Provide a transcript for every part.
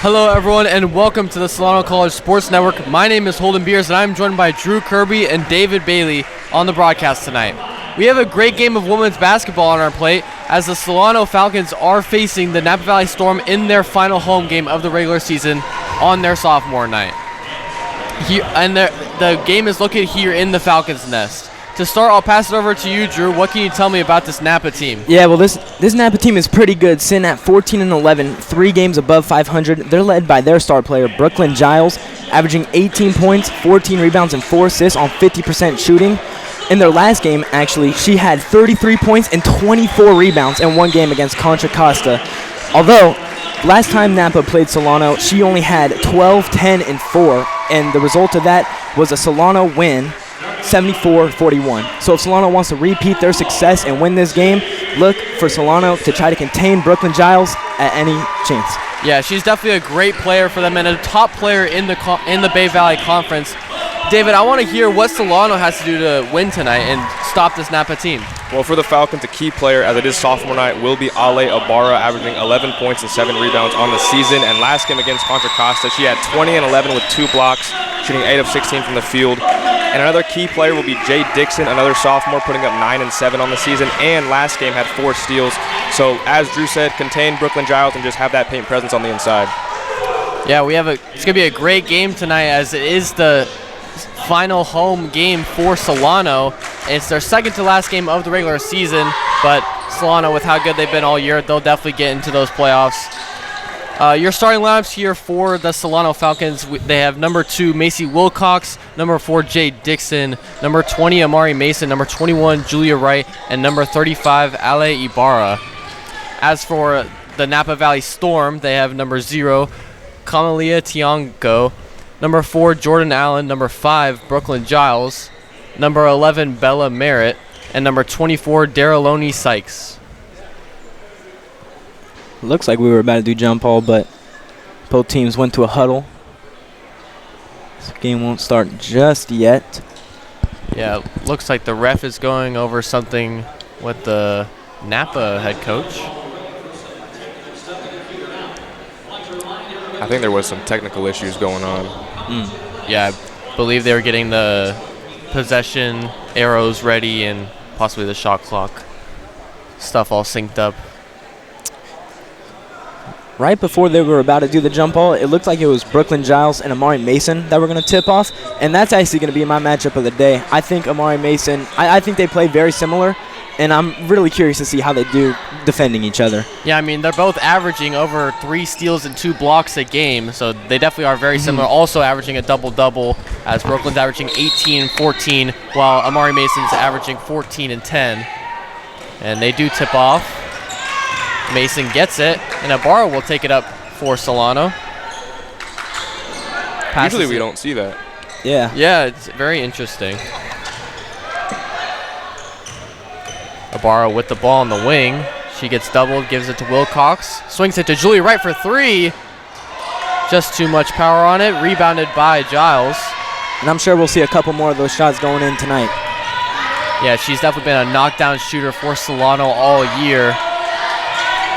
Hello everyone and welcome to the Solano College Sports Network. My name is Holden Beers and I'm joined by Drew Kirby and David Bailey on the broadcast tonight. We have a great game of women's basketball on our plate as the Solano Falcons are facing the Napa Valley Storm in their final home game of the regular season on their sophomore night. The game is located here in the Falcons' Nest. To start, I'll pass it over to you, Drew. What can you tell me about this Napa team? Yeah, well, this Napa team is pretty good, sitting at 14-11, 3 games above 500. They're led by their star player, Brooklyn Giles, averaging 18 points, 14 rebounds, and 4 assists on 50% shooting. In their last game, actually, she had 33 points and 24 rebounds in one game against Contra Costa. Although, last time Napa played Solano, she only had 12, 10, and 4, and the result of that was a Solano win, 74-41. So if Solano wants to repeat their success and win this game, look for Solano to try to contain Brooklyn Giles at any chance. Yeah, she's definitely a great player for them and a top player in the Bay Valley Conference. David, I want to hear what Solano has to do to win tonight and stop this Napa team. Well, for the Falcons, a key player, as it is sophomore night, will be Ale Ibarra, averaging 11 points and 7 rebounds on the season. And last game against Contra Costa, she had 20 and 11 with 2 blocks, shooting 8 of 16 from the field. And another key player will be Jay Dixon, another sophomore, putting up 9 and 7 on the season. And last game had 4 steals. So, as Drew said, contain Brooklyn Giles and just have that paint presence on the inside. Yeah, it's going to be a great game tonight as it is the final home game for Solano. It's their second to last game of the regular season, but Solano, with how good they've been all year, they'll definitely get into those playoffs. Your starting lineups here for the Solano Falcons, they have number 2, Macy Wilcox, number 4, Jay Dixon, number 20, Amari Mason, number 21, Julia Wright, and number 35, Ale Ibarra. As for the Napa Valley Storm, they have number 0, Kamalia Tiango, number 4, Jordan Allen, number 5, Brooklyn Giles, number 11, Bella Merritt, and number 24, Daryloni Sykes. Looks like we were about to do jump ball, but both teams went to a huddle. This game won't start just yet. Yeah, looks like the ref is going over something with the Napa head coach. I think there was some technical issues going on. Yeah, I believe they were getting the possession arrows ready and possibly the shot clock stuff all synced up. Right before they were about to do the jump ball, it looked like it was Brooklyn Giles and Amari Mason that were going to tip off, and that's actually going to be my matchup of the day. I think Amari Mason, I think they play very similar, and I'm really curious to see how they do defending each other. Yeah, I mean, they're both averaging over 3 steals and 2 blocks a game, so they definitely are very similar, also averaging a double-double, as Brooklyn's averaging 18 and 14, while Amari Mason's averaging 14 and 10. And they do tip off. Mason gets it, and Ibarra will take it up for Solano. Usually we don't see that. Yeah. Yeah, it's very interesting. Ibarra with the ball on the wing. She gets doubled, gives it to Wilcox. Swings it to Julia Wright for 3. Just too much power on it. Rebounded by Giles. And I'm sure we'll see a couple more of those shots going in tonight. Yeah, she's definitely been a knockdown shooter for Solano all year.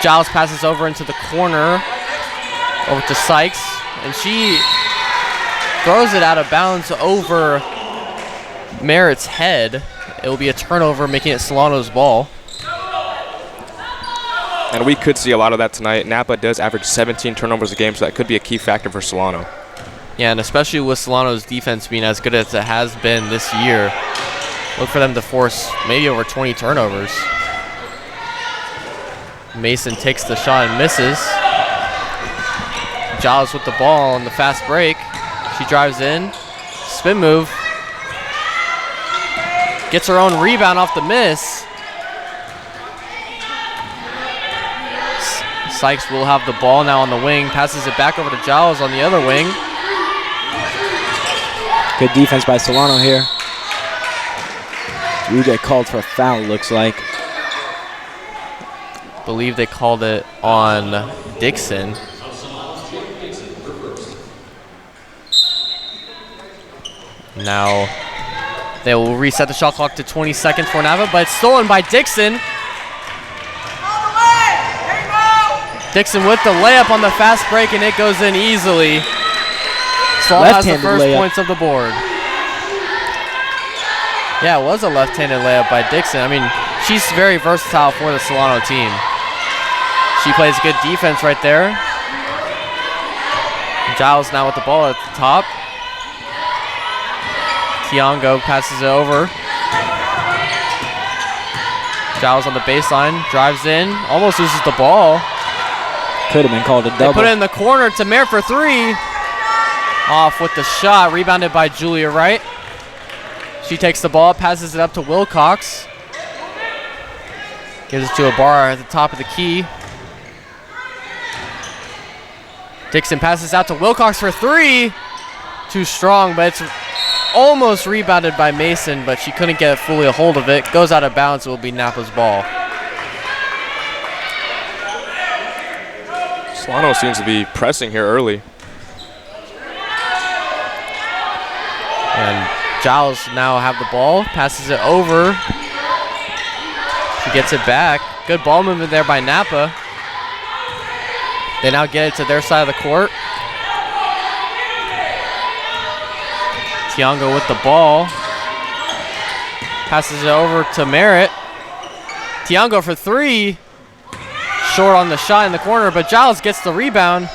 Giles passes over into the corner, over to Sykes, and she throws it out of bounds over Merritt's head. It will be a turnover, making it Solano's ball. And we could see a lot of that tonight. Napa does average 17 turnovers a game, so that could be a key factor for Solano. Yeah, and especially with Solano's defense being as good as it has been this year, look for them to force maybe over 20 turnovers. Mason takes the shot and misses. Giles with the ball on the fast break. She drives in. Spin move. Gets her own rebound off the miss. Sykes will have the ball now on the wing. Passes it back over to Giles on the other wing. Good defense by Solano here. We get called for a foul, looks like. Believe they called it on Dixon. Now they will reset the shot clock to 20 seconds for Napa, but it's stolen by Dixon. Dixon with the layup on the fast break, and it goes in easily. Solano has the first points of the board. Yeah, it was a left-handed layup by Dixon. I mean, she's very versatile for the Solano team. She plays good defense right there. Giles now with the ball at the top. Tiango passes it over. Giles on the baseline, drives in, almost loses the ball. Could have been called a double. They put it in the corner. Tamir for three. Off with the shot, rebounded by Julia Wright. She takes the ball, passes it up to Wilcox. Gives it to Ibarra at the top of the key. Dixon passes out to Wilcox for three. Too strong, but it's almost rebounded by Mason, but she couldn't get fully a hold of it. Goes out of bounds. It will be Napa's ball. Solano seems to be pressing here early. And Giles now have the ball, passes it over. She gets it back. Good ball movement there by Napa. They now get it to their side of the court. Tiango with the ball. Passes it over to Merritt. Tiango for three. Short on the shot in the corner, but Giles gets the rebound.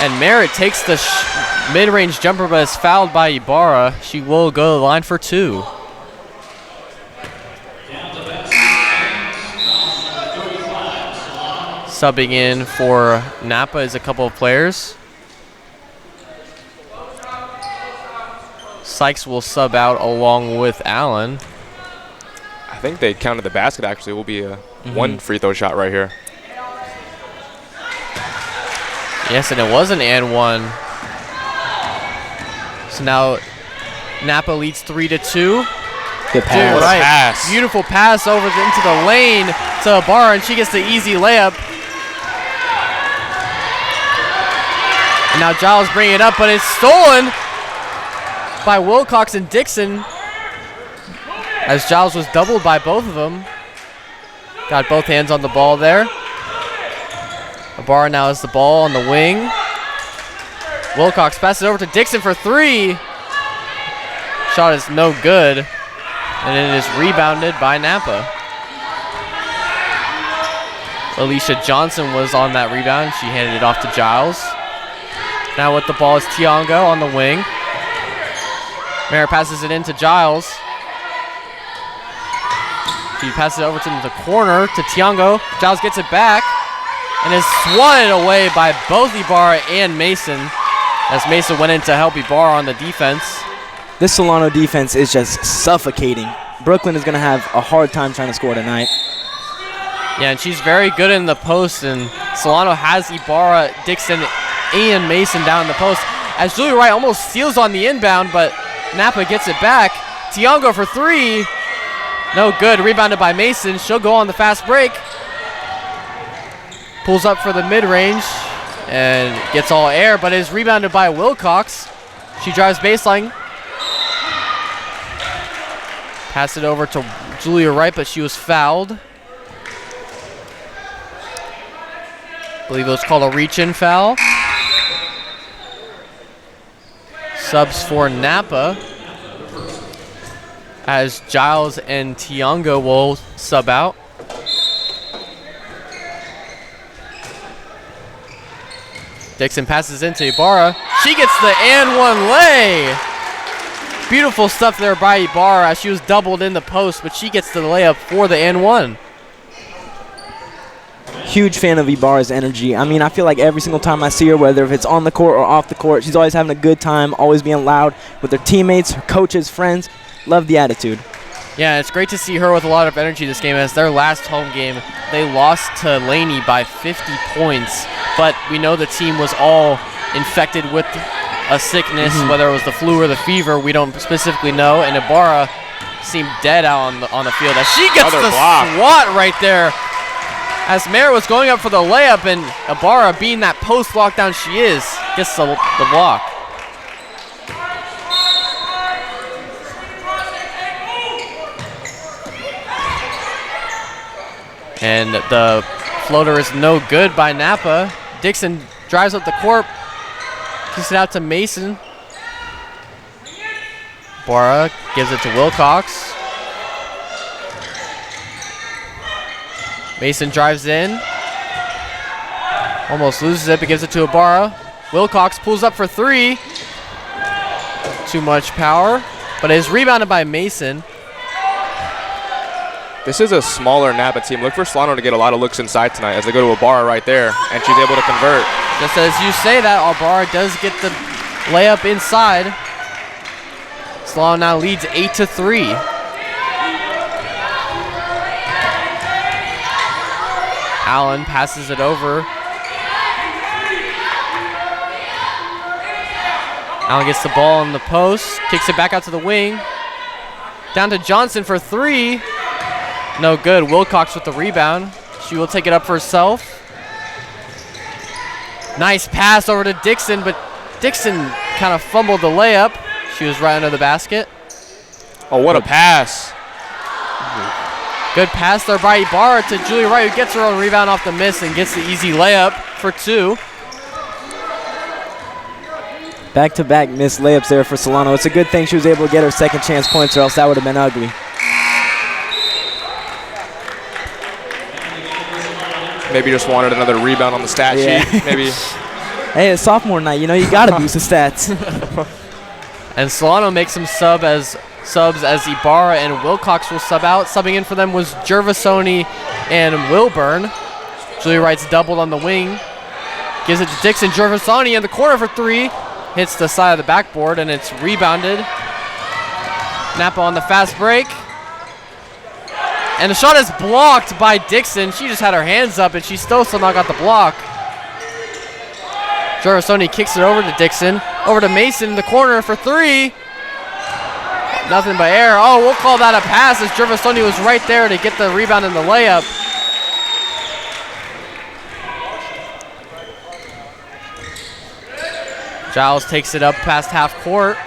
And Merritt takes the mid-range jumper, but is fouled by Ibarra. She will go to the line for two. Subbing in for Napa is a couple of players. Sykes will sub out along with Allen. I think they counted the basket, actually. It will be a one free throw shot right here. Yes, and it was an and one. So now Napa leads 3-2. Good pass. Right. Pass. Beautiful pass over into the lane to Ibarra, and she gets the easy layup. And now Giles bringing it up, but it's stolen by Wilcox and Dixon, as Giles was doubled by both of them. Got both hands on the ball there. Ibarra now has the ball on the wing. Wilcox passes it over to Dixon for three. Shot is no good, and it is rebounded by Napa. Alicia Johnson was on that rebound. She handed it off to Giles. Now with the ball is Tiango on the wing. Merritt passes it into Giles. He passes it over to the corner to Tiango. Giles gets it back and is swatted away by both Ibarra and Mason, as Mason went in to help Ibarra on the defense. This Solano defense is just suffocating. Brooklyn is going to have a hard time trying to score tonight. Yeah, and she's very good in the post, and Solano has Ibarra, Dixon, and Mason down in the post, as Julia Wright almost steals on the inbound, but Napa gets it back. Tiango for three. No good. Rebounded by Mason. She'll go on the fast break. Pulls up for the mid-range and gets all air, but is rebounded by Wilcox. She drives baseline. Pass it over to Julia Wright, but she was fouled. I believe it was called a reach-in foul. Subs for Napa, as Giles and Tiango will sub out. Dixon passes into Ibarra. She gets the and one lay. Beautiful stuff there by Ibarra, as she was doubled in the post, but she gets the layup for the and one. Huge fan of Ibarra's energy. I mean, I feel like every single time I see her, whether if it's on the court or off the court, she's always having a good time, always being loud with her teammates, her coaches, friends. Love the attitude. Yeah, it's great to see her with a lot of energy this game, as their last home game, they lost to Laney by 50 points. But we know the team was all infected with a sickness, whether it was the flu or the fever, we don't specifically know. And Ibarra seemed dead out on the field, as she gets the swat right there, as Merritt was going up for the layup, and Ibarra, being that post lockdown she is, gets the block. And the floater is no good by Napa. Dixon drives up the court, kicks it out to Mason. Ibarra gives it to Wilcox. Mason drives in. Almost loses it, but gives it to Ibarra. Wilcox pulls up for three. Too much power, but it is rebounded by Mason. This is a smaller Napa team. Look for Solano to get a lot of looks inside tonight as they go to Ibarra right there, and she's able to convert. Just as you say that, Ibarra does get the layup inside. Solano now leads 8-3. Allen passes it over. Allen gets the ball on the post, kicks it back out to the wing. Down to Johnson for three. No good. Wilcox with the rebound. She will take it up for herself. Nice pass over to Dixon, but Dixon kind of fumbled the layup. She was right under the basket. Oh, what a pass. Good pass there by Ibarra to Julia Wright, who gets her own rebound off the miss and gets the easy layup for two. Back-to-back missed layups there for Solano. It's a good thing she was able to get her second chance points, or else that would have been ugly. Maybe just wanted another rebound on the stat sheet. Maybe. Hey, it's sophomore night. You know, you got to boost the stats. And Solano makes some subs as Ibarra and Wilcox will sub out. Subbing in for them was Gervasoni and Wilburn. Julia Wright's doubled on the wing. Gives it to Dixon. Gervasoni in the corner for three. Hits the side of the backboard, and it's rebounded. Napa on the fast break. And the shot is blocked by Dixon. She just had her hands up, and she still somehow got the block. Gervasoni kicks it over to Dixon. Over to Mason in the corner for three. Nothing but air. Oh, we'll call that a pass as Gervasoni was right there to get the rebound and the layup. Giles takes it up past half court.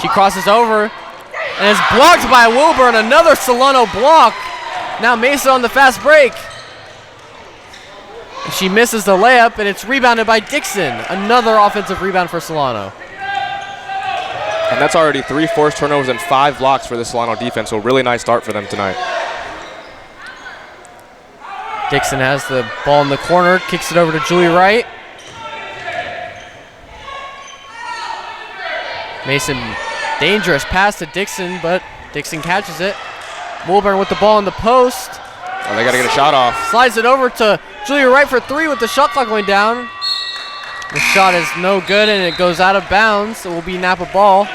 She crosses over and is blocked by Wilburn. Another Solano block. Now Mason on the fast break. And she misses the layup, and it's rebounded by Dixon. Another offensive rebound for Solano. And that's already 3 forced turnovers and 5 blocks for the Solano defense, so really nice start for them tonight. Dixon has the ball in the corner, kicks it over to Julie Wright. Mason, dangerous pass to Dixon, but Dixon catches it. Wilburn with the ball in the post. Oh, they got to get a shot off. Slides it over to Julia Wright for three with the shot clock going down. The shot is no good, and it goes out of bounds. It will be Napa ball.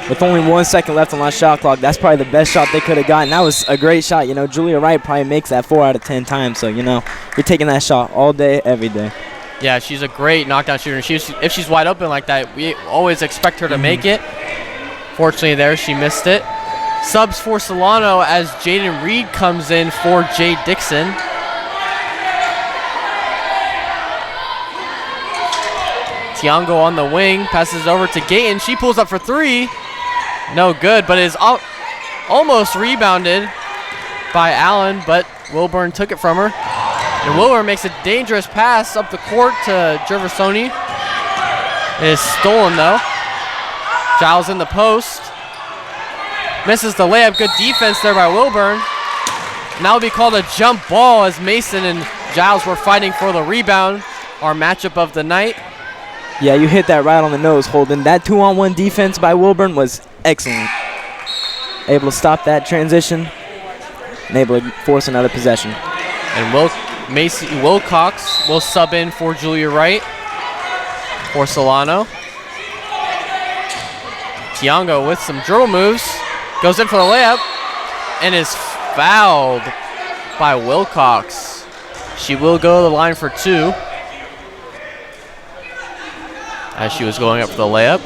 With only 1 second left on that shot clock, that's probably the best shot they could have gotten. That was a great shot. You know, Julia Wright probably makes that 4 out of 10 times. So, you know, you're taking that shot all day, every day. Yeah, she's a great knockdown shooter. If she's wide open like that, we always expect her to make it. Fortunately there, she missed it. Subs for Solano as Jaden Reed comes in for Jay Dixon. Tiango on the wing, passes over to Gayton. She pulls up for three. No good, but is almost rebounded by Allen, but Wilburn took it from her. And Wilburn makes a dangerous pass up the court to Gervasoni. It is stolen, though. Giles in the post. Misses the layup. Good defense there by Wilburn. Now will be called a jump ball as Mason and Giles were fighting for the rebound. Our matchup of the night. Yeah, you hit that right on the nose, Holden. That 2-on-1 defense by Wilburn was excellent. Able to stop that transition and able to force another possession. And Wilcox will sub in for Julia Wright for Solano. Tiango with some dribble moves. Goes in for the layup and is fouled by Wilcox. She will go to the line for two as she was going up for the layup.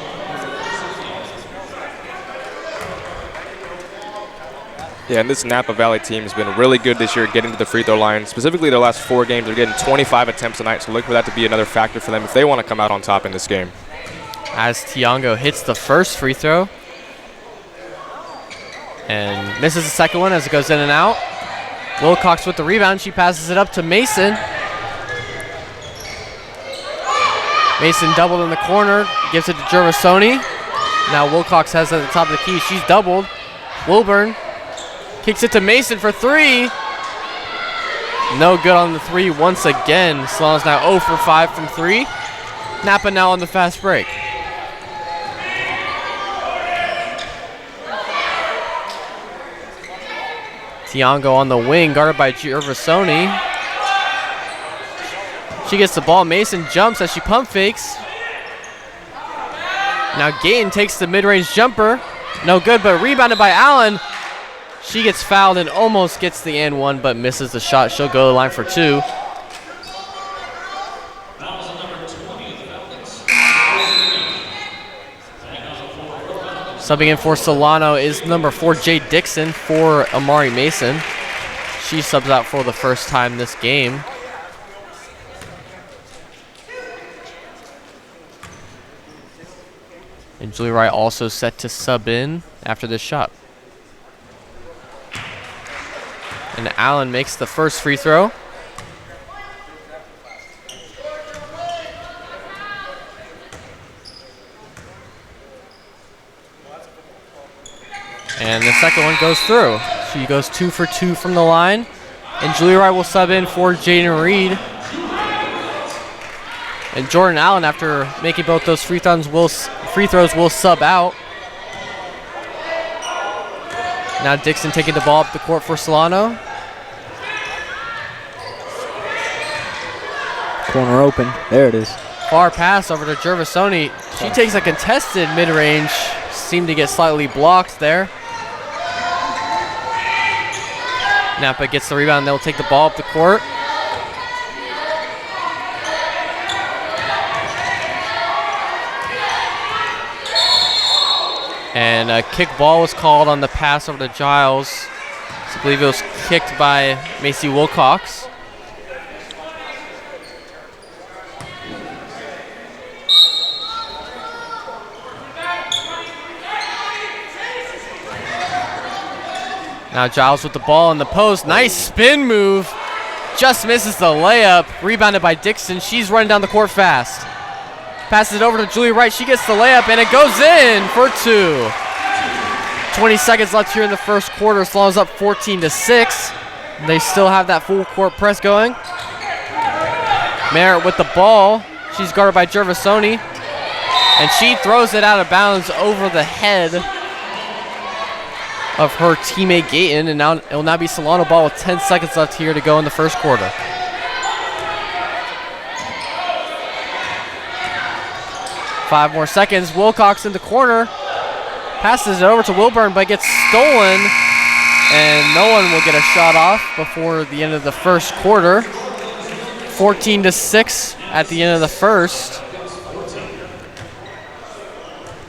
Yeah, and this Napa Valley team has been really good this year getting to the free throw line. Specifically their last 4 games, they're getting 25 attempts a night, so look for that to be another factor for them if they want to come out on top in this game. As Tiango hits the first free throw. And misses the second one as it goes in and out. Wilcox with the rebound. She passes it up to Mason. Mason doubled in the corner. Gives it to Gervasoni. Now Wilcox has it at the top of the key. She's doubled. Wilburn kicks it to Mason for three. No good on the three once again. Solano's now 0 for 5 from three. Napa now on the fast break. Tiango on the wing, guarded by Gervasoni. She gets the ball. Mason jumps as she pump fakes. Now Gayton takes the mid-range jumper. No good, but rebounded by Allen. She gets fouled and almost gets the and one, but misses the shot. She'll go to the line for two. Subbing in for Solano is number 4, Jay Dixon, for Amari Mason. She subs out for the first time this game. And Julie Wright also set to sub in after this shot. And Allen makes the first free throw. And the second one goes through. She goes 2 for 2 from the line. And Julie Wright will sub in for Jaden Reed. And Jordan Allen, after making both those free throws, will sub out. Now Dixon taking the ball up the court for Solano. Corner open. There it is. Far pass over to Gervasoni. She takes a contested mid-range. Seemed to get slightly blocked there. Napa gets the rebound. They'll take the ball up the court. And a kick ball was called on the pass over to Giles. So I believe it was kicked by Macy Wilcox. Now Giles with the ball in the post. Nice spin move. Just misses the layup. Rebounded by Dixon. She's running down the court fast. Passes it over to Julie Wright. She gets the layup, and it goes in for two. 20 seconds left here in the first quarter. Solano's up 14-6. They still have that full court press going. Merritt with the ball. She's guarded by Gervasoni. And she throws it out of bounds over the head of her teammate Gayton. And now it will now be Solano ball with 10 seconds left here to go in the first quarter. Five more seconds. Wilcox in the corner. Passes it over to Wilburn, but gets stolen. And no one will get a shot off before the end of the first quarter. 14-6 at the end of the first.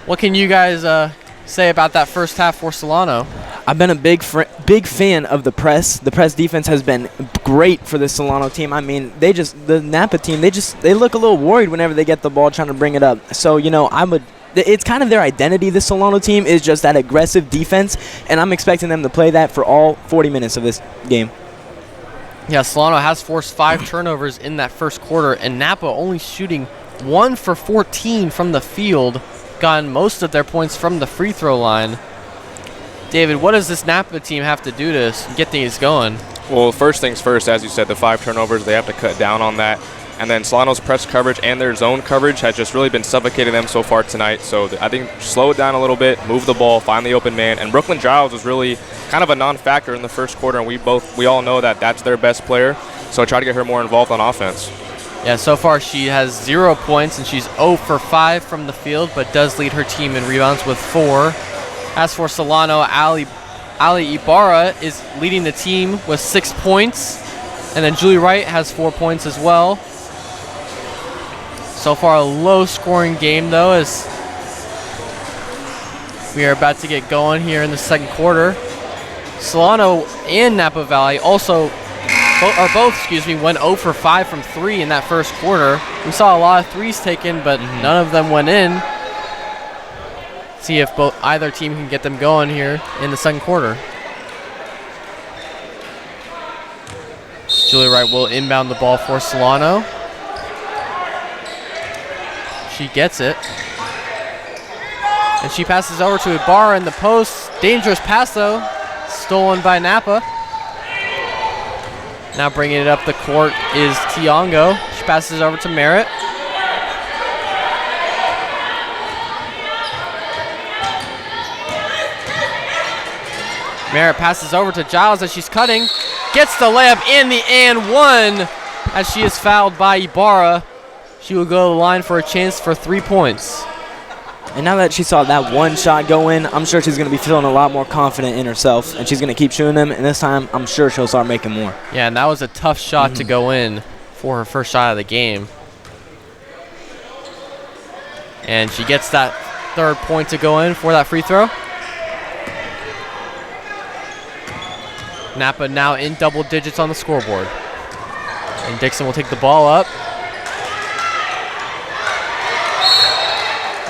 What can you guys say about that first half for Solano? I've been a big fan of the press. The press defense has been great for the Solano team. I mean, the Napa team, they look a little worried whenever they get the ball trying to bring it up. So, you know, it's kind of their identity, the Solano team, is just that aggressive defense, and I'm expecting them to play that for all 40 minutes of this game. Yeah, Solano has forced 5 turnovers in that first quarter, and Napa only shooting 1 for 14 from the field, gotten most of their points from the free throw line. David, what does this Napa team have to do to get things going? Well, first things first, as you said, the 5 turnovers, they have to cut down on that. And then Solano's press coverage and their zone coverage has just really been suffocating them so far tonight. So I think slow it down a little bit, move the ball, find the open man. And Brooklyn Giles was really kind of a non-factor in the first quarter, and we all know that that's their best player. So try to get her more involved on offense. Yeah, so far she has 0 points, and she's 0 for 5 from the field, but does lead her team in rebounds with 4. As for Solano, Ali Ibarra is leading the team with 6 points. And then Julie Wright has 4 points as well. So far a low-scoring game, though, as we are about to get going here in the second quarter. Solano and Napa Valley also went 0 for 5 from 3 in that first quarter. We saw a lot of threes taken, but none of them went in. See if either team can get them going here in the second quarter. Julia Wright will inbound the ball for Solano. She gets it. And she passes over to Ibarra in the post. Dangerous pass though. Stolen by Napa. Now bringing it up the court is Tiongo. She passes over to Merritt. Merritt passes over to Giles as she's cutting. Gets the layup in the and one as she is fouled by Ibarra. She will go to the line for a chance for 3 points. And now that she saw that one shot go in, I'm sure she's going to be feeling a lot more confident in herself, and she's going to keep shooting them, and this time I'm sure she'll start making more. Yeah, and that was a tough shot to go in for her first shot of the game. And she gets that third point to go in for that free throw. Napa now in double digits on the scoreboard. And Dixon will take the ball up.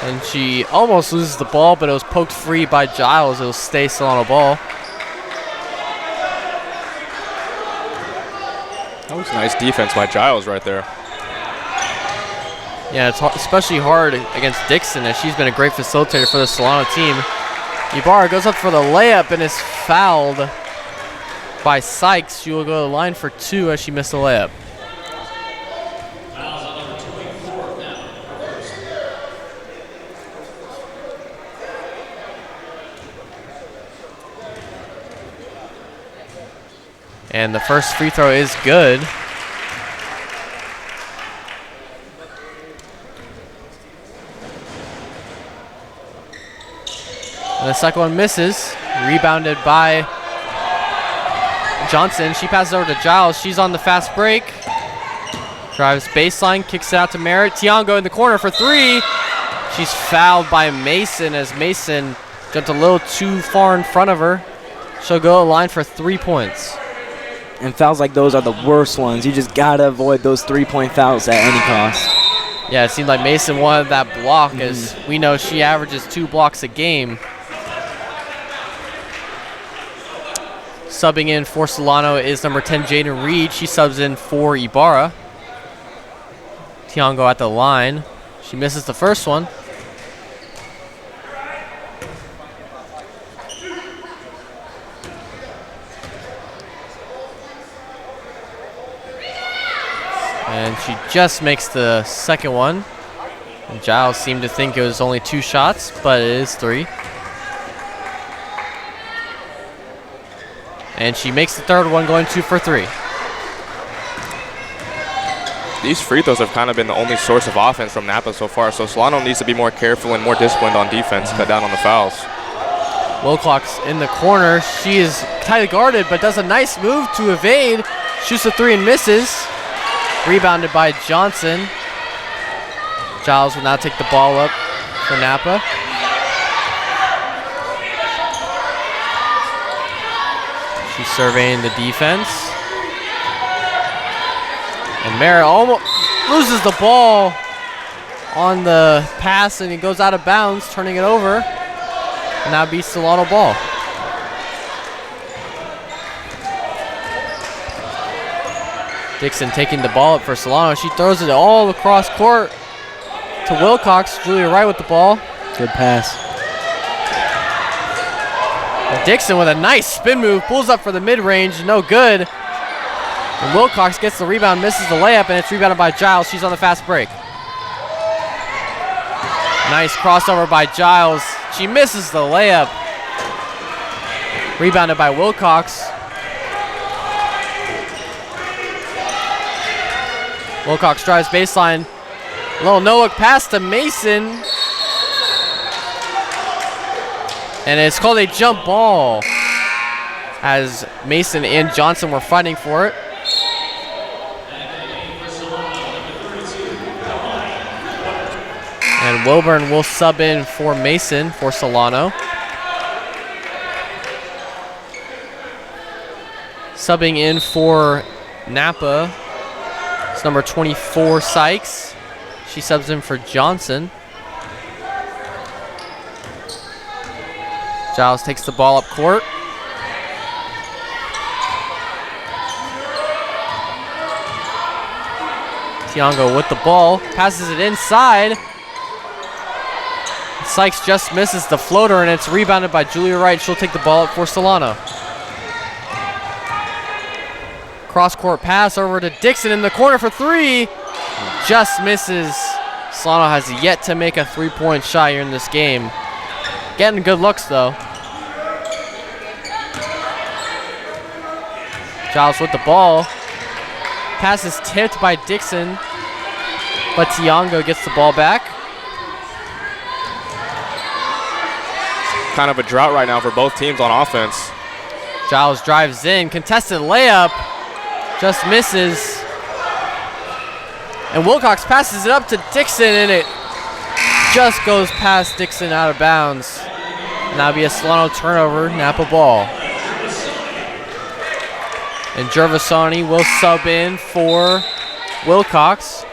And she almost loses the ball, but it was poked free by Giles. It will stay Solano ball. That was nice defense by Giles right there. Yeah, it's especially hard against Dixon, as she's been a great facilitator for the Solano team. Ibarra goes up for the layup and is fouled by Sykes. She will go to the line for 2 as she missed the layup. And the first free throw is good. And the second one misses. Rebounded by Johnson. She passes over to Giles. She's on the fast break. Drives baseline, kicks it out to Merritt. Tiongo in the corner for 3. She's fouled by Mason as Mason jumped a little too far in front of her. She'll go to the line for 3 points. And fouls like those are the worst ones. You just got to avoid those 3-point fouls at any cost. Yeah, it seemed like Mason wanted that block, as we know she averages 2 blocks a game. Subbing in for Solano is number 10, Jaden Reed. She subs in for Ibarra. Tiongo at the line. She misses the first one. And she just makes the second one. And Giles seemed to think it was only 2 shots, but it is 3. And she makes the third one, going 2 for 3. These free throws have kind of been the only source of offense from Napa so far, so Solano needs to be more careful and more disciplined on defense, cut down on the fouls. Wilcox in the corner. She is tightly guarded, but does a nice move to evade. Shoots a 3 and misses. Rebounded by Johnson. Giles will now take the ball up for Napa. She's surveying the defense. And Merritt almost loses the ball on the pass, and it goes out of bounds, turning it over. And now beats Solano ball. Dixon taking the ball up for Solano. She throws it all across court to Wilcox. Julia Wright with the ball. Good pass. And Dixon with a nice spin move. Pulls up for the mid-range. No good. And Wilcox gets the rebound, misses the layup, and it's rebounded by Giles. She's on the fast break. Nice crossover by Giles. She misses the layup. Rebounded by Wilcox. Wilcox drives baseline. A little no-look pass to Mason. And it's called a jump ball, as Mason and Johnson were fighting for it. And Wilburn will sub in for Mason for Solano. Subbing in for Napa, it's number 24, Sykes. She subs in for Johnson. Giles takes the ball up court. Tiango with the ball, passes it inside. Sykes just misses the floater, and it's rebounded by Julia Wright. She'll take the ball up for Solano. Cross-court pass over to Dixon in the corner for three. Just misses. Solano has yet to make a three-point shot here in this game. Getting good looks, though. Giles with the ball. Pass is tipped by Dixon, but Tiango gets the ball back. Kind of a drought right now for both teams on offense. Giles drives in, contested layup, just misses. And Wilcox passes it up to Dixon, and it just goes past Dixon out of bounds. And that'll be a Solano turnover, Napa ball. And Gervasoni will sub in for Wilcox.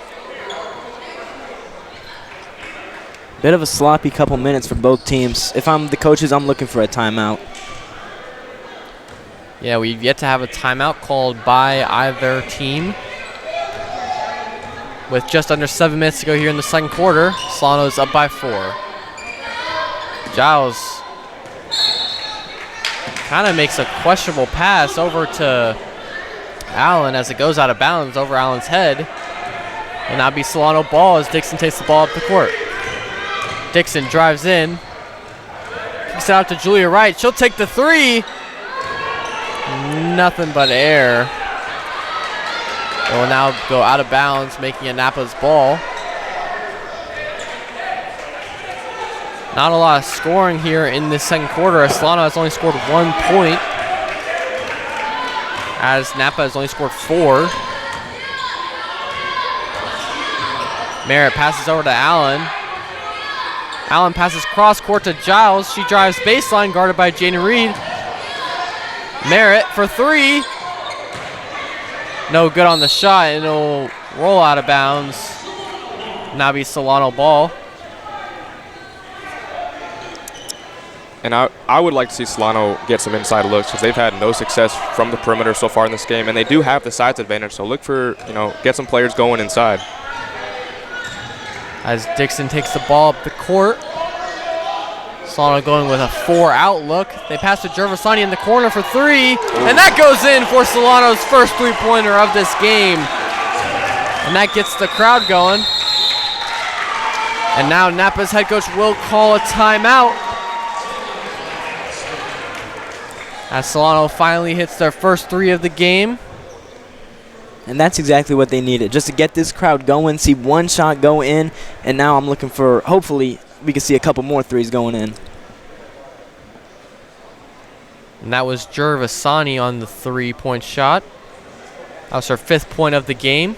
Bit of a sloppy couple minutes for both teams. If I'm the coaches, I'm looking for a timeout. Yeah, we've yet to have a timeout called by either team. With just under 7 minutes to go here in the second quarter, Solano's up by 4. Giles kind of makes a questionable pass over to Allen as it goes out of bounds over Allen's head. And that'll be Solano ball as Dixon takes the ball up the court. Dixon drives in, kicks it out to Julia Wright. She'll take the three. Nothing but air. It will now go out of bounds, making it Napa's ball. Not a lot of scoring here in this second quarter. Solano has only scored 1 point, as Napa has only scored 4. Merritt passes over to Allen. Allen passes cross court to Giles. She drives baseline, guarded by Jaden Reed. Merritt for three. No good on the shot, and it'll roll out of bounds. Now be Solano ball. And I would like to see Solano get some inside looks because they've had no success from the perimeter so far in this game, and they do have the size advantage. So look for, get some players going inside. As Dixon takes the ball up the court. Solano going with a 4-out look. They pass to Gervasoni in the corner for three. And that goes in for Solano's first three-pointer of this game. And that gets the crowd going. And now Napa's head coach will call a timeout, as Solano finally hits their first three of the game. And that's exactly what they needed, just to get this crowd going, see one shot go in, and now I'm looking for, hopefully, we can see a couple more threes going in. And that was Gervasoni on the three-point shot. That was her 5th point of the game.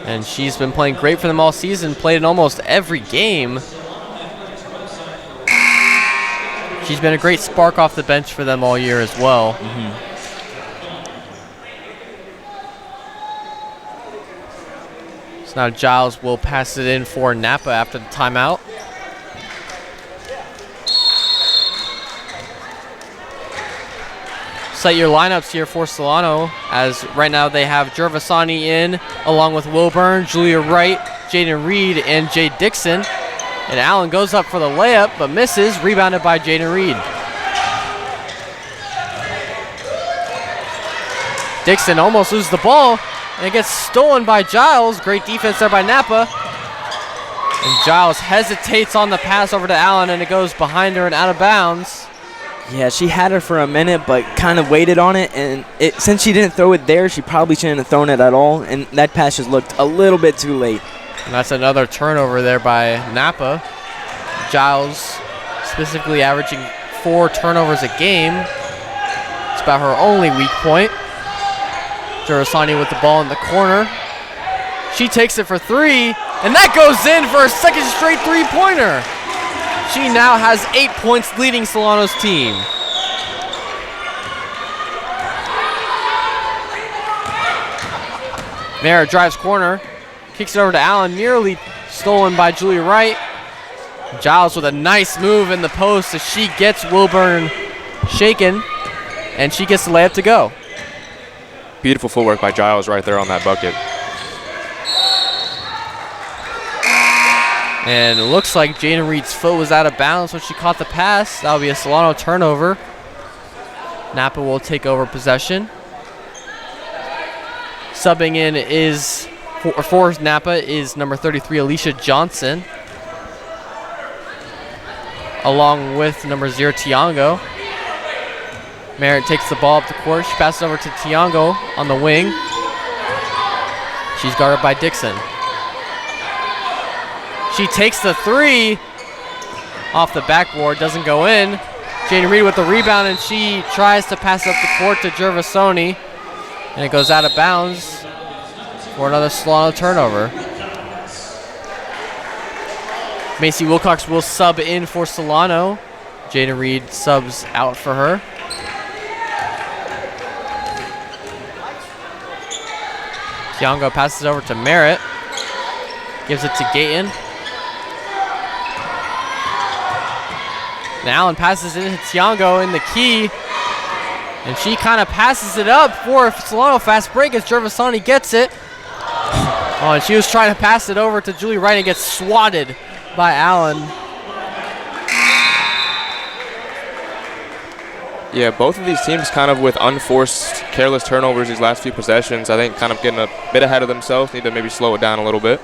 And she's been playing great for them all season, played in almost every game. She's been a great spark off the bench for them all year as well. So now Giles will pass it in for Napa after the timeout. Set your lineups here for Solano, as right now they have Gervasoni in, along with Wilburn, Julia Wright, Jaden Reed, and Jay Dixon. And Allen goes up for the layup, but misses, rebounded by Jaden Reed. Dixon almost loses the ball, and it gets stolen by Giles. Great defense there by Napa. And Giles hesitates on the pass over to Allen, and it goes behind her and out of bounds. Yeah, she had her for a minute, but kind of waited on it, and since she didn't throw it there, she probably shouldn't have thrown it at all, and that pass just looked a little bit too late. And that's another turnover there by Napa. Giles specifically averaging 4 turnovers a game. It's about her only weak point. Gervasoni with the ball in the corner. She takes it for three, and that goes in for a second straight three-pointer. She now has 8 points, leading Solano's team. Merritt drives corner, kicks it over to Allen, nearly stolen by Julia Wright. Giles with a nice move in the post as she gets Wilburn shaken, and she gets the layup to go. Beautiful footwork by Giles right there on that bucket. And it looks like Jaden Reed's foot was out of bounds when she caught the pass. That'll be a Solano turnover. Napa will take over possession. Subbing in is, for Napa, is number 33, Alicia Johnson, along with number 0, Tiango. Merritt takes the ball up the court. She passes over to Tiango on the wing. She's guarded by Dixon. She takes the three off the backboard, doesn't go in. Jaden Reed with the rebound, and she tries to pass up the court to Gervasoni, and it goes out of bounds for another Solano turnover. Macy Wilcox will sub in for Solano. Jaden Reed subs out for her. Tiango passes over to Merritt. Gives it to Gayton. And Allen passes it into Tiango in the key. And she kind of passes it up for a Solano fast break as Gervasoni gets it. Oh, and she was trying to pass it over to Julie Wright and gets swatted by Allen. Yeah, both of these teams kind of with unforced, careless turnovers these last few possessions. I think kind of getting a bit ahead of themselves. Need to maybe slow it down a little bit.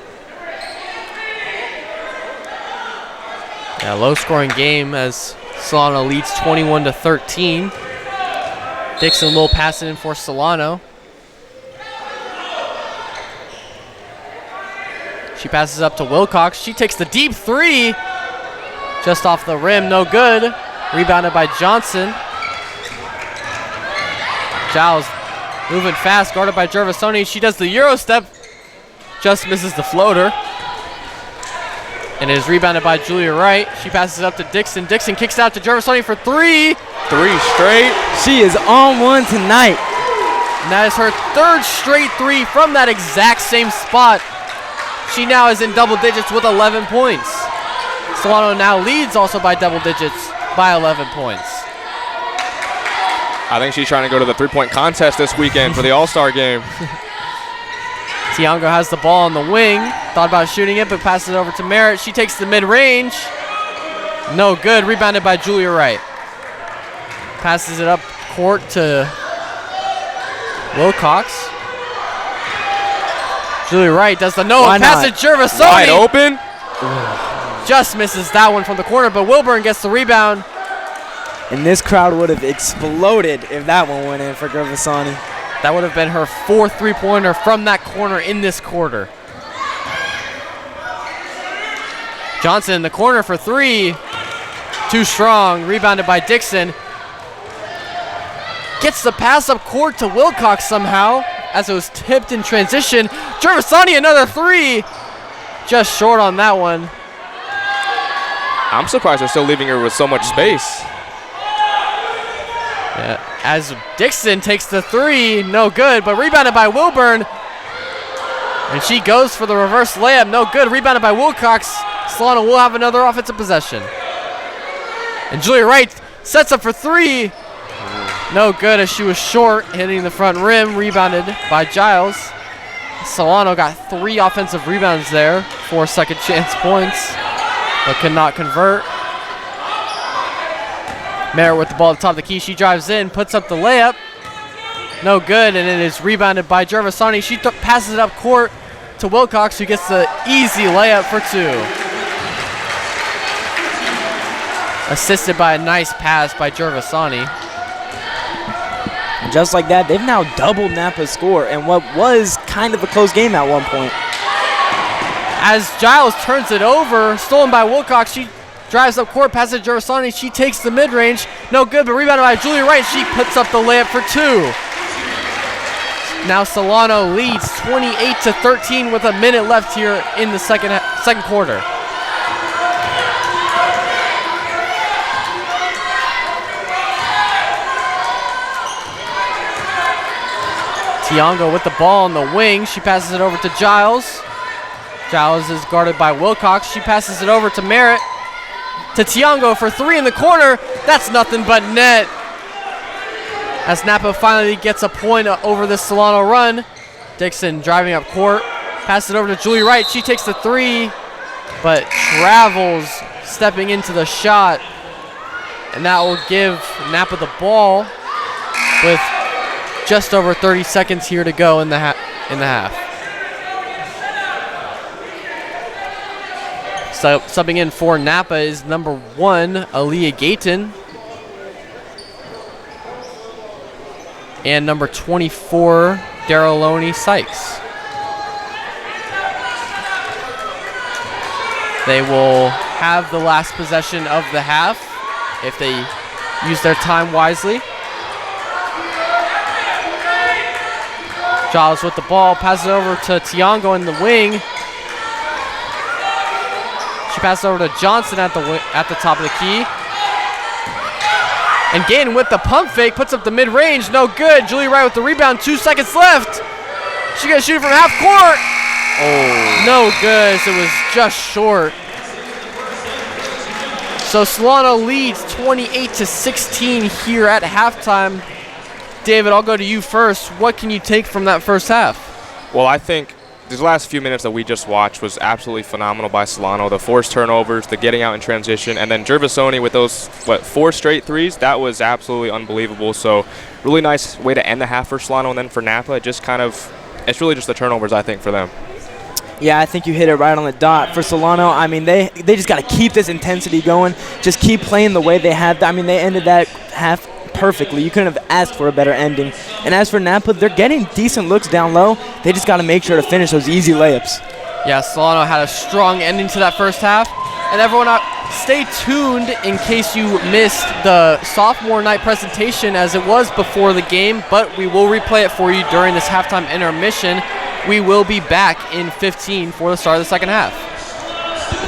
Yeah, low-scoring game as Solano leads 21-13. Dixon will pass it in for Solano. She passes up to Wilcox. She takes the deep three. Just off the rim, no good. Rebounded by Johnson. Giles moving fast, guarded by Gervasoni. She does the Euro step. Just misses the floater. And it is rebounded by Julia Wright. She passes it up to Dixon. Dixon kicks out to Gervasoni for three. 3 straight. She is on one tonight. And that is her third straight three from that exact same spot. She now is in double digits with 11 points. Solano now leads also by double digits by 11 points. I think she's trying to go to the three-point contest this weekend for the All-Star game. Tiango has the ball on the wing. Thought about shooting it, but passes it over to Merritt. She takes the mid-range. No good. Rebounded by Julia Wright. Passes it up court to Wilcox. Julia Wright does the pass to Gervasoni. Wide open. Just misses that one from the corner, but Wilburn gets the rebound. And this crowd would have exploded if that one went in for Gervasoni. That would have been her fourth three-pointer from that corner in this quarter. Johnson in the corner for three. Too strong. Rebounded by Dixon. Gets the pass up court to Wilcox somehow as it was tipped in transition. Gervasoni another three. Just short on that one. I'm surprised they're still leaving her with so much space. Yeah, as Dixon takes the three, no good, but rebounded by Wilburn. And she goes for the reverse layup, no good, rebounded by Wilcox. Solano will have another offensive possession. And Julia Wright sets up for three. No good as she was short, hitting the front rim, rebounded by Giles. Solano got 3 offensive rebounds there, 4 second chance points, but could not convert. Merritt with the ball at the top of the key. She drives in, puts up the layup. No good, and it is rebounded by Gervasoni. She passes it up court to Wilcox, who gets the easy layup for 2. Assisted by a nice pass by Gervasoni. Just like that, they've now doubled Napa's score in what was kind of a close game at one point. As Giles turns it over, stolen by Wilcox, she drives up court, passes to Gervasoni. She takes the mid-range. No good, but rebounded by Julia Wright. She puts up the layup for 2. Now Solano leads 28-13 with a minute left here in the second quarter. Tiango with the ball on the wing. She passes it over to Giles. Giles is guarded by Wilcox. She passes it over to Merritt. To Tiango for three in the corner. That's nothing but net. As Napa finally gets a point over this Solano run. Dixon driving up court. Passes it over to Julie Wright. She takes the three, but travels stepping into the shot. And that will give Napa the ball with just over 30 seconds here to go in the half. So subbing in for Napa is number 1, Aaliyah Gayton. And number 24, Daryloni Sykes. They will have the last possession of the half if they use their time wisely. Giles with the ball, passes it over to Tiango in the wing. She passes over to Johnson at the top of the key. And Gayton with the pump fake, puts up the mid-range, no good. Julie Wright with the rebound, 2 seconds left. She gonna shoot it from half court. Oh, no good, so it was just short. So Solano leads 28-16 here at halftime. David, I'll go to you first. What can you take from that first half? Well, I think these last few minutes that we just watched was absolutely phenomenal by Solano. The forced turnovers, the getting out in transition, and then Gervasoni with those, 4 straight threes, that was absolutely unbelievable. So really nice way to end the half for Solano, and then for Napa, it's really just the turnovers, I think, for them. Yeah, I think you hit it right on the dot. For Solano, I mean, they just got to keep this intensity going. Just keep playing the way they have. I mean, they ended that half perfectly. You couldn't have asked for a better ending. And as for Napa, they're getting decent looks down low. They just got to make sure to finish those easy layups. Yeah, Solano had a strong ending to that first half. And everyone, stay tuned in case you missed the sophomore night presentation as it was before the game, but we will replay it for you during this halftime intermission. We will be back in 15 for the start of the second half.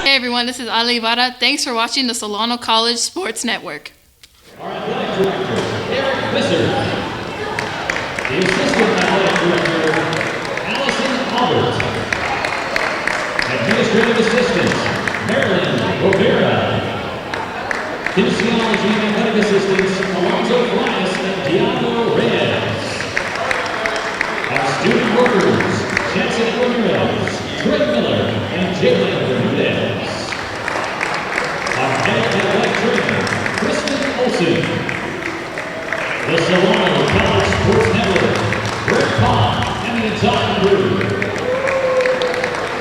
Hey everyone, this is Ale Ibarra. Thanks for watching the Solano College Sports Network. Our athletic director, Eric Visser. The assistant athletic director, Allison Albert. Administrative assistants, Marilyn Rivera. Kinesiology and athletic assistants, Alonzo Flanes and Diego Reyes. Our student workers, Jensen Ramirez, Trey Miller, and Jalen Ramirez. Our head athletic trainer, Kristen Olsen. The Solano College Sports Network, Greg Pond, and the entire crew.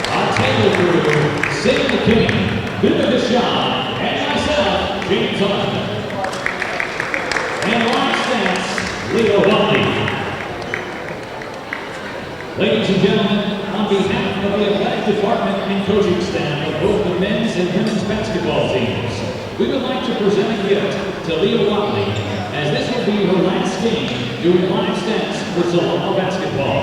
Our table crew, Sadie McKinney, Linda Deshawn, and myself, James Hunt. And line stats, Leo Bundy. Ladies and gentlemen, on behalf of the athletic department and coaching staff of both the men's and women's basketball teams, we would like to present a gift to Leah Watley, as this will be her last game doing live stats for Solano basketball.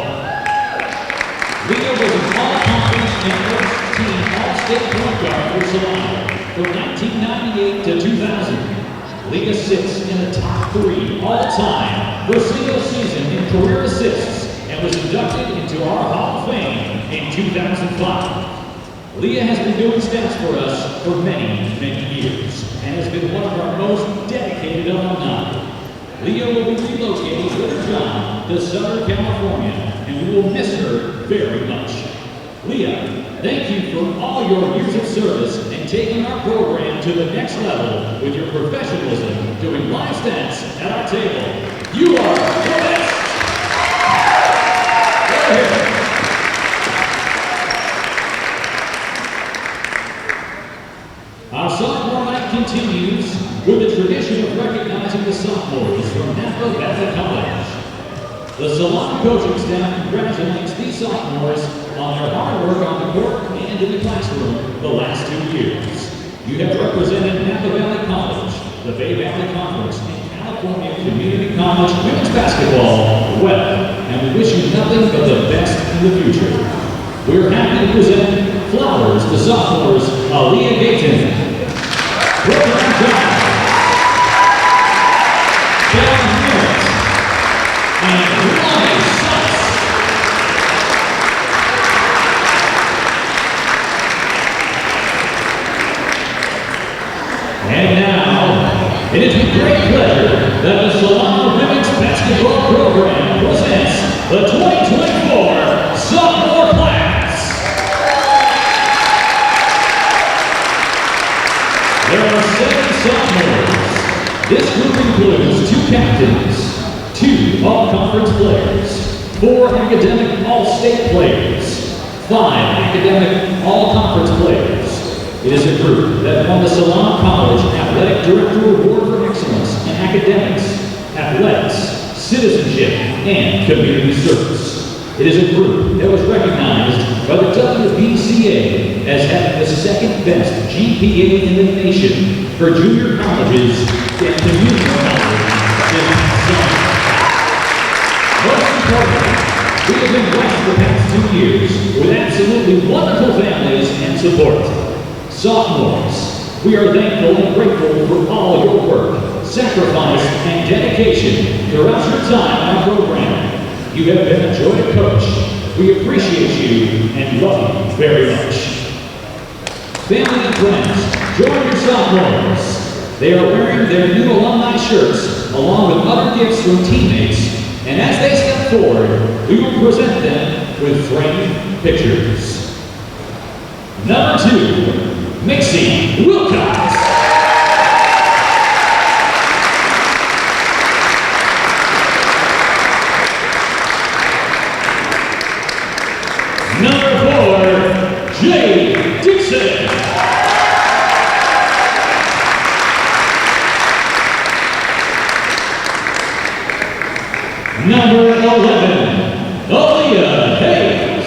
Leah was an all-conference and first-team all-state point guard for Solano from 1998 to 2000. Leah sits in the top 3 all-time for single season in career assists and was inducted into our Hall of Fame in 2005. Leah has been doing stats for us for many, many years and has been one of our most dedicated alumni. Leah will be relocating with her job to Southern California, and we will miss her very much. Leah, thank you for all your years of service and taking our program to the next level with your professionalism doing live stats at our table. You are the best! Our sophomore night continues with the tradition of recognizing the sophomores from Napa Valley College. The Solano coaching staff congratulates these sophomores on their hard work on the court and in the classroom the last 2 years. You have represented Napa Valley College, the Bay Valley Conference, and California Community College women's basketball well, and we wish you nothing but the best in the future. We are happy to present flowers to sophomores Aaliyah Gayton, Brooklyn Giles, Ben Merritt, and Ronnie Sykes. great pleasure that the Solano Women's Basketball Program presents the 2024 sophomore class. There are 7 sophomores. This group includes 2 captains, 2 all-conference players, 4 academic all-state players, 5 academic all-conference players. It is a group that won the Solano College Athletic Director Award for Excellence in Academics, Athletics, Citizenship, and Community Service. It is a group that was recognized by the WBCA as having the 2nd best GPA in the nation for junior colleges and community colleges this summer. Most importantly, we have been blessed the past 2 years with absolutely wonderful families and support. Sophomores, we are thankful and grateful for all your work, sacrifice, and dedication throughout your time on our program. You have been a joy to coach. We appreciate you and love you very much. Family and friends, join your sophomores. They are wearing their new alumni shirts along with other gifts from teammates, and as they step forward, we will present them with framed pictures. Number 2, Mixie Wilcox. Number 4, Jay Dixon. Number 11, Aaliyah Hayes.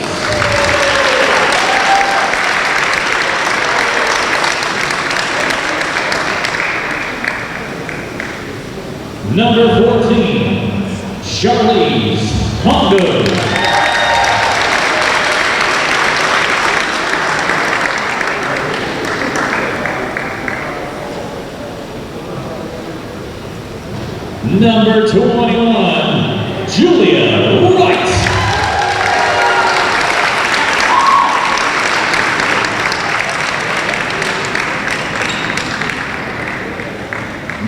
Number 14, Charlize Hondo. Number 21, Julia Wright.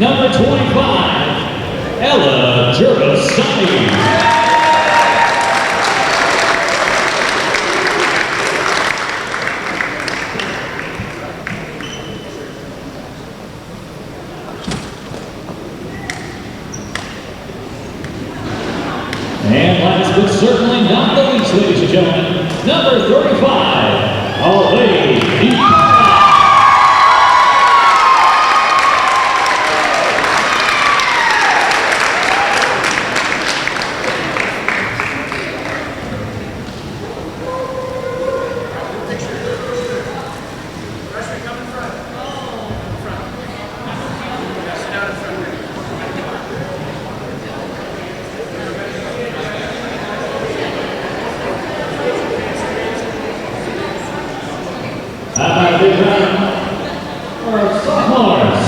Number 25, Ella Gervasoni. And last but certainly not the least, ladies and gentlemen, number 35, Olay Ipara. Big round for our sophomores.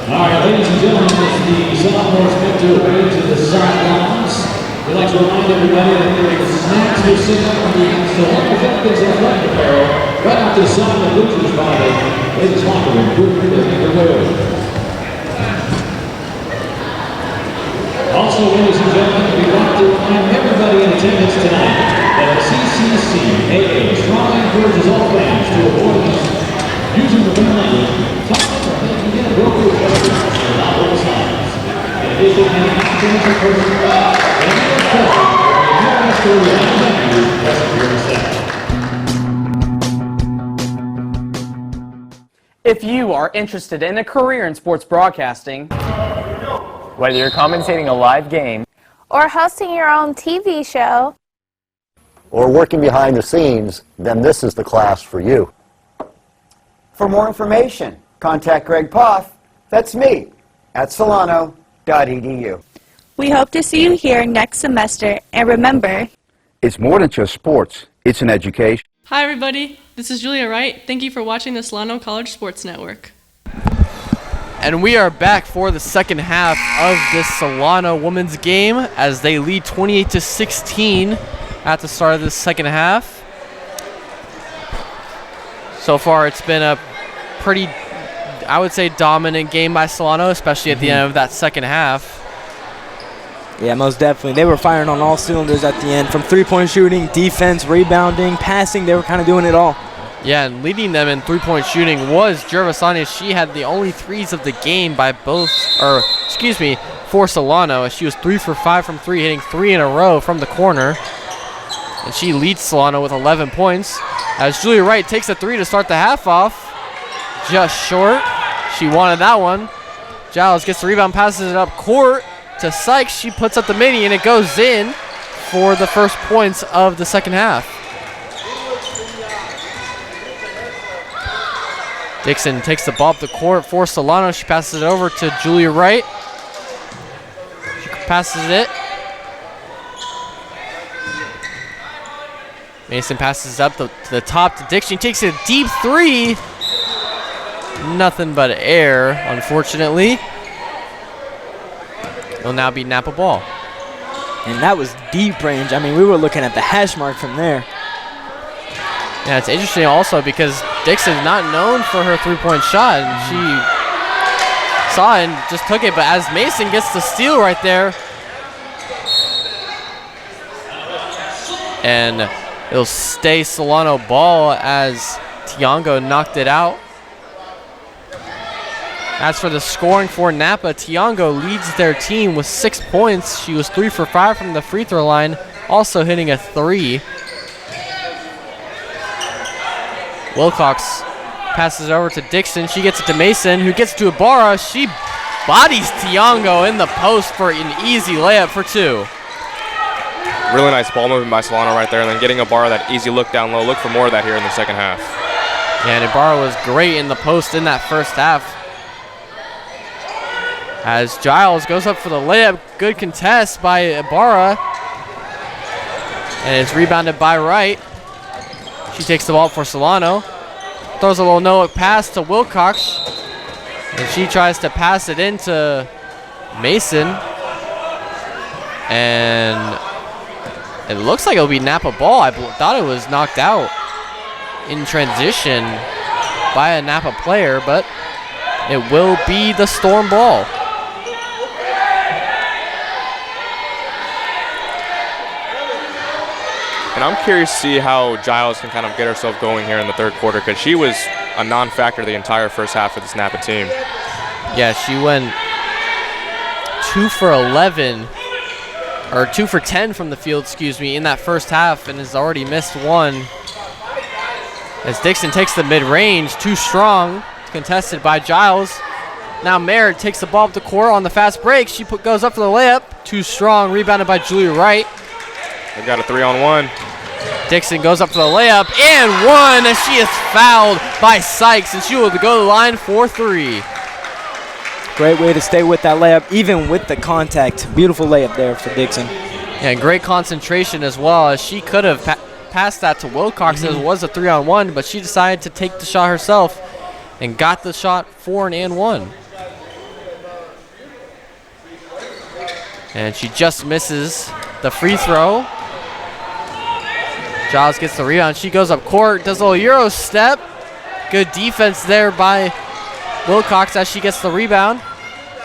All right, ladies and gentlemen, as the sophomores make their way to the sidelines, we'd like to remind everybody that there is snacks to sit on the Solano Falcons athletic apparel right out to the side of the bleachers by the ladies' locker room. Feel free to make their way over. Also, ladies and gentlemen, we'd like to remind everybody in attendance tonight that the CCCAA strongly encourages all fans to avoid using the wrong language, talking or making inappropriate gestures and not hold signs. In addition, any accidental person, any person, or any investor who has venue doesn't hear the sound. If you are interested in a career in sports broadcasting, whether you're commentating a live game or hosting your own TV show, or working behind the scenes, then this is the class for you. For more information, contact Greg Poff, that's me, at solano.edu. We hope to see you here next semester, and remember, it's more than just sports, it's an education. Hi everybody, this is Julia Wright. Thank you for watching the Solano College Sports Network. And we are back for the second half of this Solano women's game as they lead 28-16 at the start of the second half. So far it's been a pretty, I would say, dominant game by Solano, especially at the end of that second half. Yeah, most definitely. They were firing on all cylinders at the end. From three-point shooting, defense, rebounding, passing, they were kind of doing it all. Yeah, and leading them in three-point shooting was Gervasani. She had the only threes of the game for Solano. She was 3 for 5 from 3, hitting 3 in a row from the corner. And she leads Solano with 11 points. As Julia Wright takes a 3 to start the half off. Just short. She wanted that one. Giles gets the rebound, passes it up court to Sykes. She puts up the mini, and it goes in for the first points of the second half. Dixon takes the ball up the court for Solano. She passes it over to Julia Wright. She passes it. Mason passes up to the top to Dixon. She takes a deep 3. Nothing but air, unfortunately. It'll now be Napa ball. And that was deep range. I mean, we were looking at the hash mark from there. Yeah, it's interesting also because Dixon's not known for her three-point shot, and she saw it and just took it. But as Mason gets the steal right there, and it'll stay Solano ball as Tiango knocked it out. As for the scoring for Napa, Tiango leads their team with 6 points. She was 3 for 5 from the free throw line, also hitting a 3. Wilcox passes it over to Dixon. She gets it to Mason, who gets to Ibarra. She bodies Tiango in the post for an easy layup for 2. Really nice ball movement by Solano right there, and then getting Ibarra that easy look down low. Look for more of that here in the second half. Yeah, and Ibarra was great in the post in that first half. As Giles goes up for the layup, good contest by Ibarra. And it's rebounded by Wright. She takes the ball for Solano. Throws a little no-look pass to Wilcox. And she tries to pass it into Mason. And it looks like it'll be Napa ball. I thought it was knocked out in transition by a Napa player, but it will be the Storm ball. And I'm curious to see how Giles can kind of get herself going here in the third quarter, because she was a non-factor the entire first half for this Napa team. Yeah, she went 2 for 11, or 2 for 10 from the field, in that first half, and has already missed 1. As Dixon takes the mid-range, too strong, contested by Giles. Now Merritt takes the ball up the court on the fast break. She goes up for the layup, too strong, rebounded by Julia Wright. They've got a 3-on-1. Dixon goes up for the layup and 1 as she is fouled by Sykes, and she will go to the line for 3. Great way to stay with that layup, even with the contact. Beautiful layup there for Dixon. Yeah, and great concentration as well, as she could have passed that to Wilcox. It was a 3-on-1, but she decided to take the shot herself and got the shot for an and 1. And she just misses the free throw. Giles gets the rebound. She goes up court, does a little Euro step. Good defense there by Wilcox as she gets the rebound.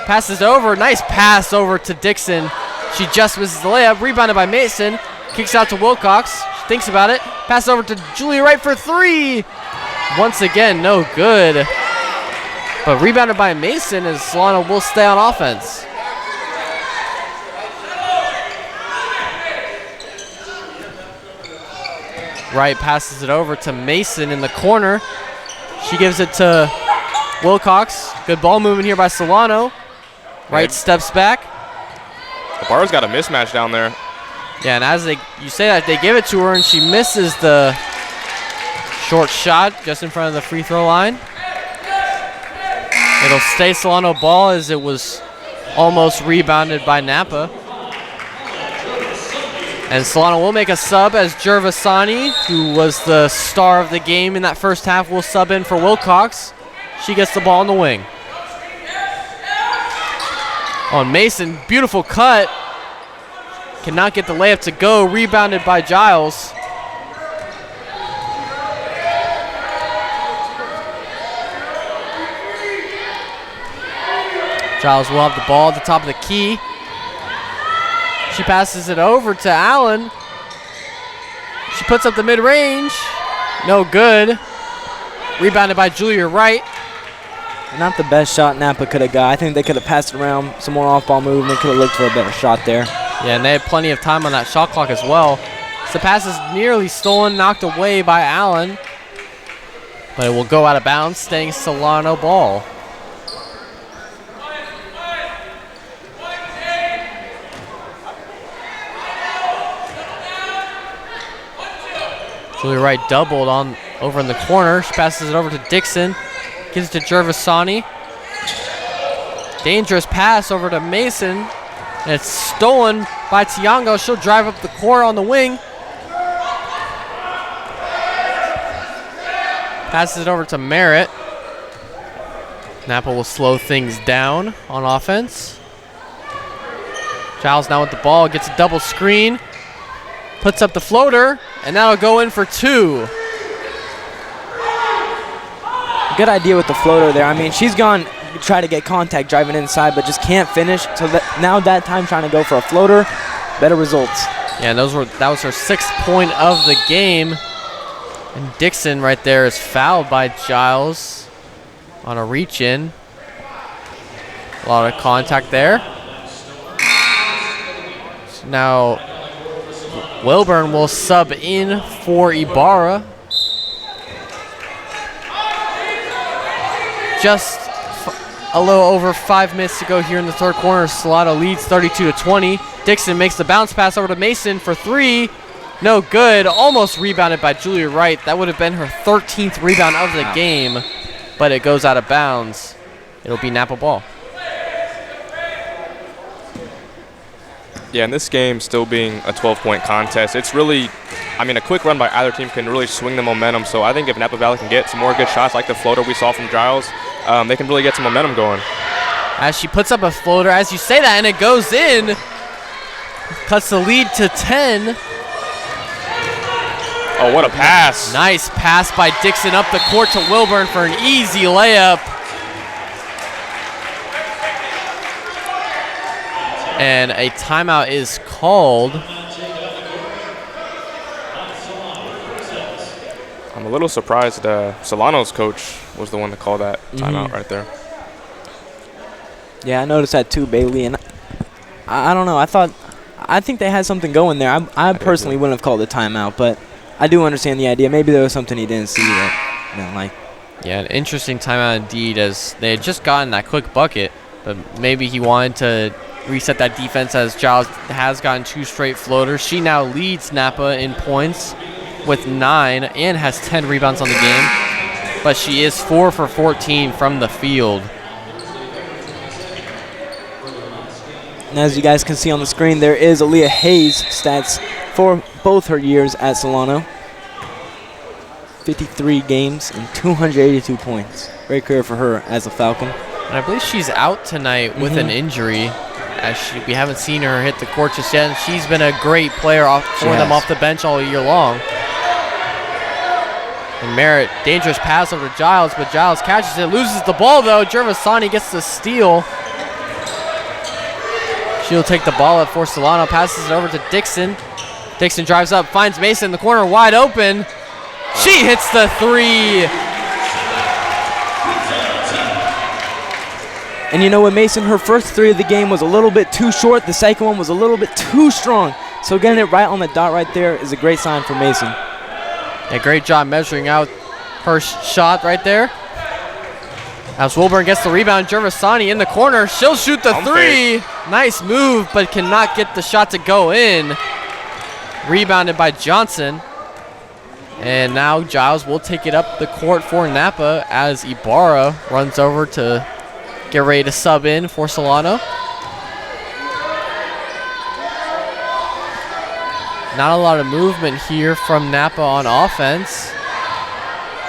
Passes over. Nice pass over to Dixon. She just misses the layup. Rebounded by Mason. Kicks out to Wilcox. She thinks about it. Pass over to Julia Wright for 3. Once again, no good. But rebounded by Mason as Solano will stay on offense. Wright passes it over to Mason in the corner. She gives it to Wilcox. Good ball movement here by Solano. Wright steps back. Ibarra's got a mismatch down there. Yeah, and as you say that, they give it to her, and she misses the short shot just in front of the free throw line. It'll stay Solano ball as it was almost rebounded by Napa. And Solano will make a sub as Gervasani, who was the star of the game in that first half, will sub in for Wilcox. She gets the ball in the wing. On Mason, beautiful cut. Cannot get the layup to go, rebounded by Giles. Giles will have the ball at the top of the key. She passes it over to Allen. She puts up the mid-range. No good. Rebounded by Julia Wright. Not the best shot Napa could have got. I think they could have passed it around, some more off-ball movement, could have looked for a better shot there. Yeah, and they had plenty of time on that shot clock as well. So the pass is nearly stolen, knocked away by Allen. But it will go out of bounds, staying Solano ball. Julia Wright doubled on over in the corner. She passes it over to Dixon. Gives it to Gervasani. Dangerous pass over to Mason. And it's stolen by Tiango. She'll drive up the court on the wing. Passes it over to Merritt. Napa will slow things down on offense. Giles now with the ball. Gets a double screen. Puts up the floater. And that'll go in for two. Good idea with the floater there. I mean, she's gone try to get contact driving inside, but just can't finish. So now that time trying to go for a floater, better results. Yeah, and that was her 6th point of the game. And Dixon right there is fouled by Giles on a reach in. A lot of contact there. So now Wilburn will sub in for Ibarra. Just a little over 5 minutes to go here in the third quarter. Solano leads 32-20. Dixon makes the bounce pass over to Mason for three. No good. Almost rebounded by Julia Wright. That would have been her 13th rebound of the game, but it goes out of bounds. It'll be Napa ball. Yeah, and this game still being a 12-point contest, it's really, I mean, a quick run by either team can really swing the momentum. So I think if Napa Valley can get some more good shots like the floater we saw from Giles, they can really get some momentum going. As she puts up a floater, as you say that, and it goes in. Cuts the lead to 10. Oh, what a pass. Nice pass by Dixon up the court to Wilburn for an easy layup. And a timeout is called. I'm a little surprised Solano's coach was the one to call that timeout right there. Yeah, I noticed that too, Bailey. And I don't know. I think they had something going there. I personally wouldn't have called a timeout, but I do understand the idea. Maybe there was something he didn't see that didn't like. Yeah, an interesting timeout indeed, as they had just gotten that quick bucket, but maybe he wanted to reset that defense as Giles has gotten 2 straight floaters. She now leads Napa in points with 9 and has 10 rebounds on the game, but she is 4 for 14 from the field. And as you guys can see on the screen, there is Aaliyah Hayes' stats for both her years at Solano. 53 games and 282 points. Great career for her as a Falcon. And I believe she's out tonight with an injury, as we haven't seen her hit the court just yet. And she's been a great player for them off the bench all year long. And Merritt, dangerous pass over to Giles, but Giles catches it, loses the ball though. Gervasani gets the steal. She'll take the ball for Solano, passes it over to Dixon. Dixon drives up, finds Mason in the corner, wide open. She hits the three. And you know what, Mason, her first three of the game was a little bit too short. The second one was a little bit too strong. So getting it right on the dot right there is a great sign for Mason. A great job measuring out her shot right there. As Wilburn gets the rebound, Gervasani in the corner. She'll shoot the three. Nice move, but cannot get the shot to go in. Rebounded by Johnson. And now Giles will take it up the court for Napa as Ibarra runs over to get ready to sub in for Solano. Not a lot of movement here from Napa on offense.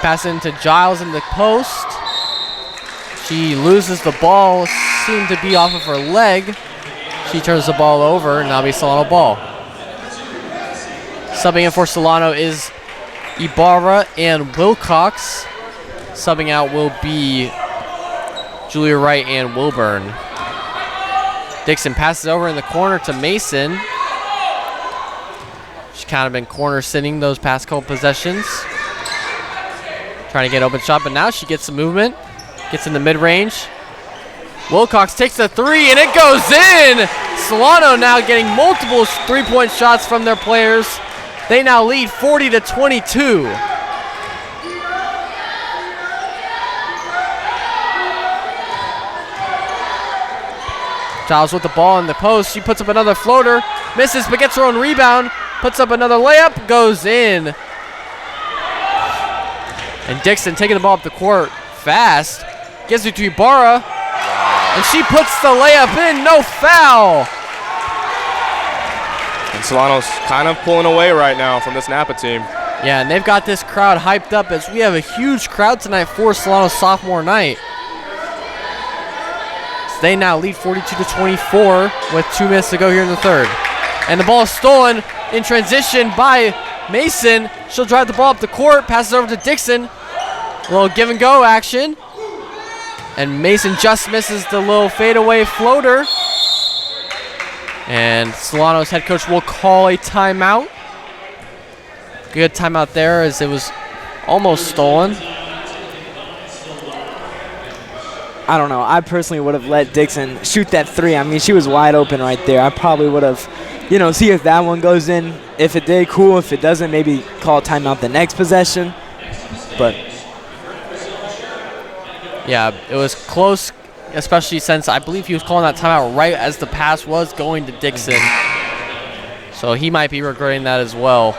Pass into Giles in the post. She loses the ball, seemed to be off of her leg. She turns the ball over, and that'll be Solano ball. Subbing in for Solano is Ibarra and Wilcox. Subbing out will be Julia Wright and Wilburn. Dixon passes over in the corner to Mason. She's kind of been corner sitting those past couple possessions. Trying to get open shot, but now she gets some movement. Gets in the mid-range. Wilcox takes the three, and it goes in! Solano now getting multiple three-point shots from their players. They now lead 40-22. Giles with the ball in the post. She puts up another floater. Misses, but gets her own rebound. Puts up another layup. Goes in. And Dixon taking the ball up the court fast. Gives it to Ibarra. And she puts the layup in. No foul. And Solano's kind of pulling away right now from this Napa team. Yeah, and they've got this crowd hyped up as we have a huge crowd tonight for Solano's sophomore night. So they now lead 42-24 with 2 minutes to go here in the third. And the ball is stolen in transition by Mason. She'll drive the ball up the court, passes over to Dixon. A little give and go action. And Mason just misses the little fadeaway floater. And Solano's head coach will call a timeout. Good timeout there as it was almost stolen. I don't know. I personally would have let Dixon shoot that three. I mean, she was wide open right there. I probably would have, see if that one goes in. If it did, cool. If it doesn't, maybe call a timeout the next possession. But yeah, it was close, especially since I believe he was calling that timeout right as the pass was going to Dixon. So he might be regretting that as well.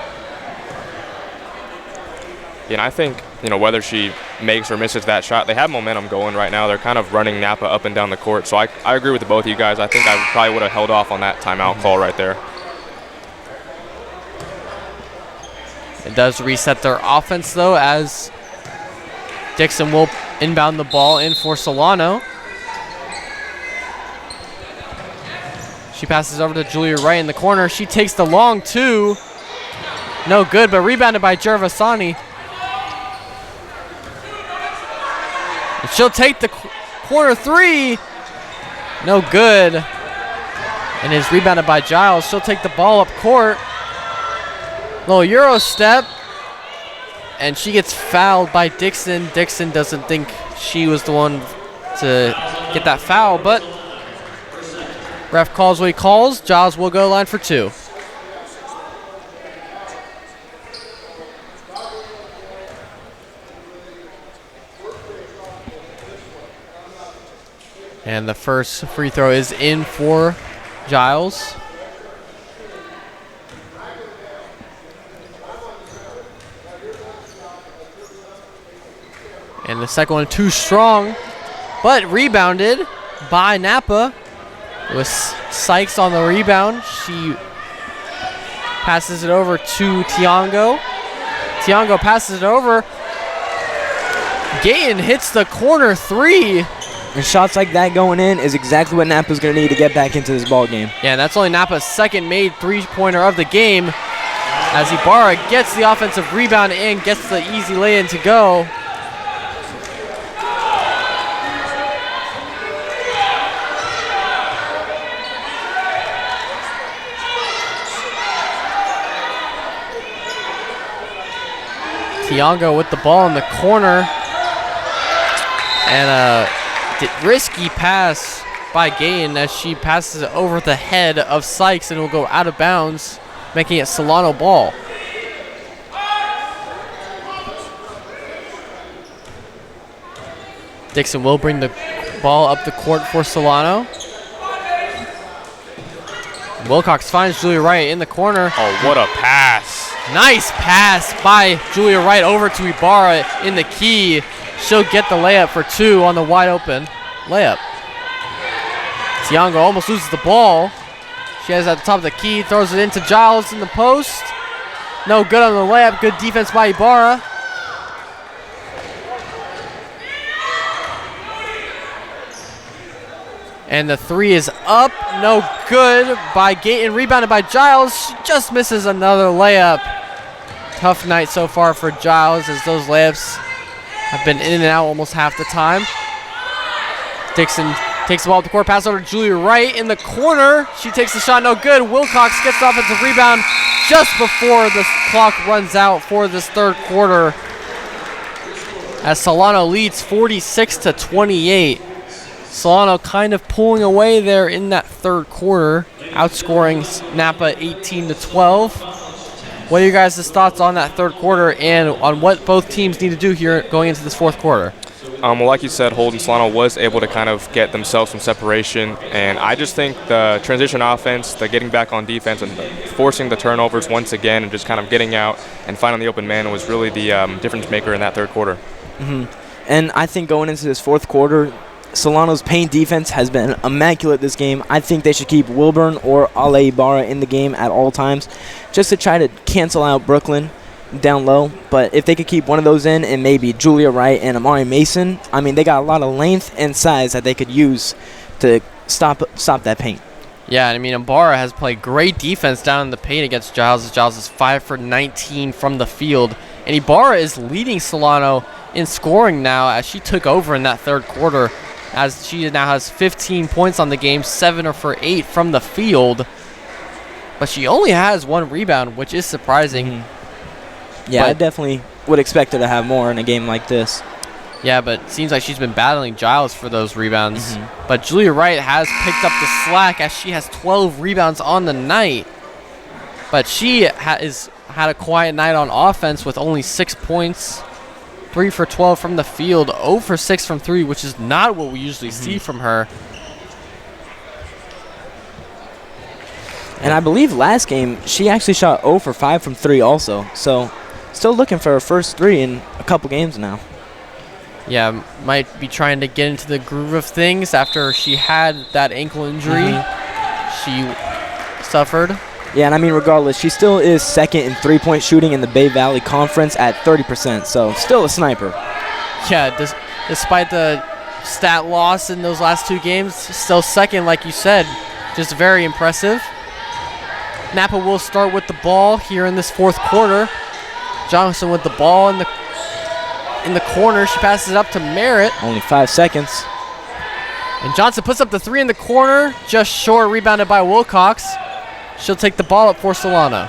Yeah, and I think, whether she makes or misses that shot, they have momentum going right now. They're kind of running Napa up and down the court. So I agree with both of you guys. I think I probably would have held off on that timeout call right there. It does reset their offense, though, as Dixon will inbound the ball in for Solano. She passes over to Julia Wright in the corner. She takes the long two. No good, but rebounded by Gervasani. And she'll take the corner three. No good. And is rebounded by Giles. She'll take the ball up court. Little Euro step. And she gets fouled by Dixon. Dixon doesn't think she was the one to get that foul, but ref calls what he calls. Giles will go line for two. And the first free throw is in for Giles. And the second one too strong, but rebounded by Napa. It was Sykes on the rebound. She passes it over to Tiango. Tiango passes it over. Gayton hits the corner three. And shots like that going in is exactly what Napa's going to need to get back into this ball game. Yeah, and that's only Napa's second made three-pointer of the game. As Ibarra gets the offensive rebound in, gets the easy lay-in to go. Tiango with the ball in the corner. And a risky pass by Gayton as she passes it over the head of Sykes and will go out of bounds, making it Solano ball. Dixon will bring the ball up the court for Solano. Wilcox finds Julia Wright in the corner. Oh, what a pass. Nice pass by Julia Wright over to Ibarra in the key. She'll get the layup for 2 on the wide open layup. Tiango almost loses the ball. She has it at the top of the key, throws it into Giles in the post. No good on the layup. Good defense by Ibarra. And the 3 is up. No good by Gayton. Rebounded by Giles. She just misses another layup. Tough night so far for Giles as those layups have been in and out almost half the time. Dixon takes the ball up the court. Pass over to Julia Wright in the corner. She takes the shot. No good. Wilcox gets the offensive rebound just before the clock runs out for this third quarter. As Solano leads 46-28. Solano kind of pulling away there in that third quarter, outscoring Napa 18-12. What are you guys' thoughts on that third quarter and on what both teams need to do here going into this fourth quarter? Well, like you said, Holden, Solano was able to kind of get themselves some separation, and I just think the transition offense, the getting back on defense and forcing the turnovers once again and just kind of getting out and finding the open man was really the difference maker in that third quarter. And I think going into this fourth quarter, Solano's paint defense has been immaculate this game. I think they should keep Wilburn or Ale Ibarra in the game at all times just to try to cancel out Brooklyn down low. But if they could keep one of those in and maybe Julia Wright and Amari Mason, I mean, they got a lot of length and size that they could use to stop that paint. Yeah, I mean, Ibarra has played great defense down in the paint against Giles. Giles is 5 for 19 from the field. And Ibarra is leading Solano in scoring now as she took over in that third quarter, as she now has 15 points on the game, 7 for 8 from the field. But she only has 1 rebound, which is surprising. Yeah, I definitely would expect her to have more in a game like this. Yeah, but it seems like she's been battling Giles for those rebounds. But Julia Wright has picked up the slack as she has 12 rebounds on the night. But she has had a quiet night on offense with only 6 points. 3 for 12 from the field, 0 for 6 from 3, which is not what we usually see from her. And I believe last game, she actually shot 0 for 5 from 3 also. So still looking for her first 3 in a couple games now. Yeah, might be trying to get into the groove of things after she had that ankle injury she suffered. Yeah, and I mean, regardless, she still is second in three-point shooting in the Bay Valley Conference at 30%, so still a sniper. Yeah, despite the stat loss in those last 2 games, still second, like you said. Just very impressive. Napa will start with the ball here in this fourth quarter. Johnson with the ball in the corner. She passes it up to Merritt. Only 5 seconds. And Johnson puts up the 3 in the corner, just short, rebounded by Wilcox. She'll take the ball up for Solano.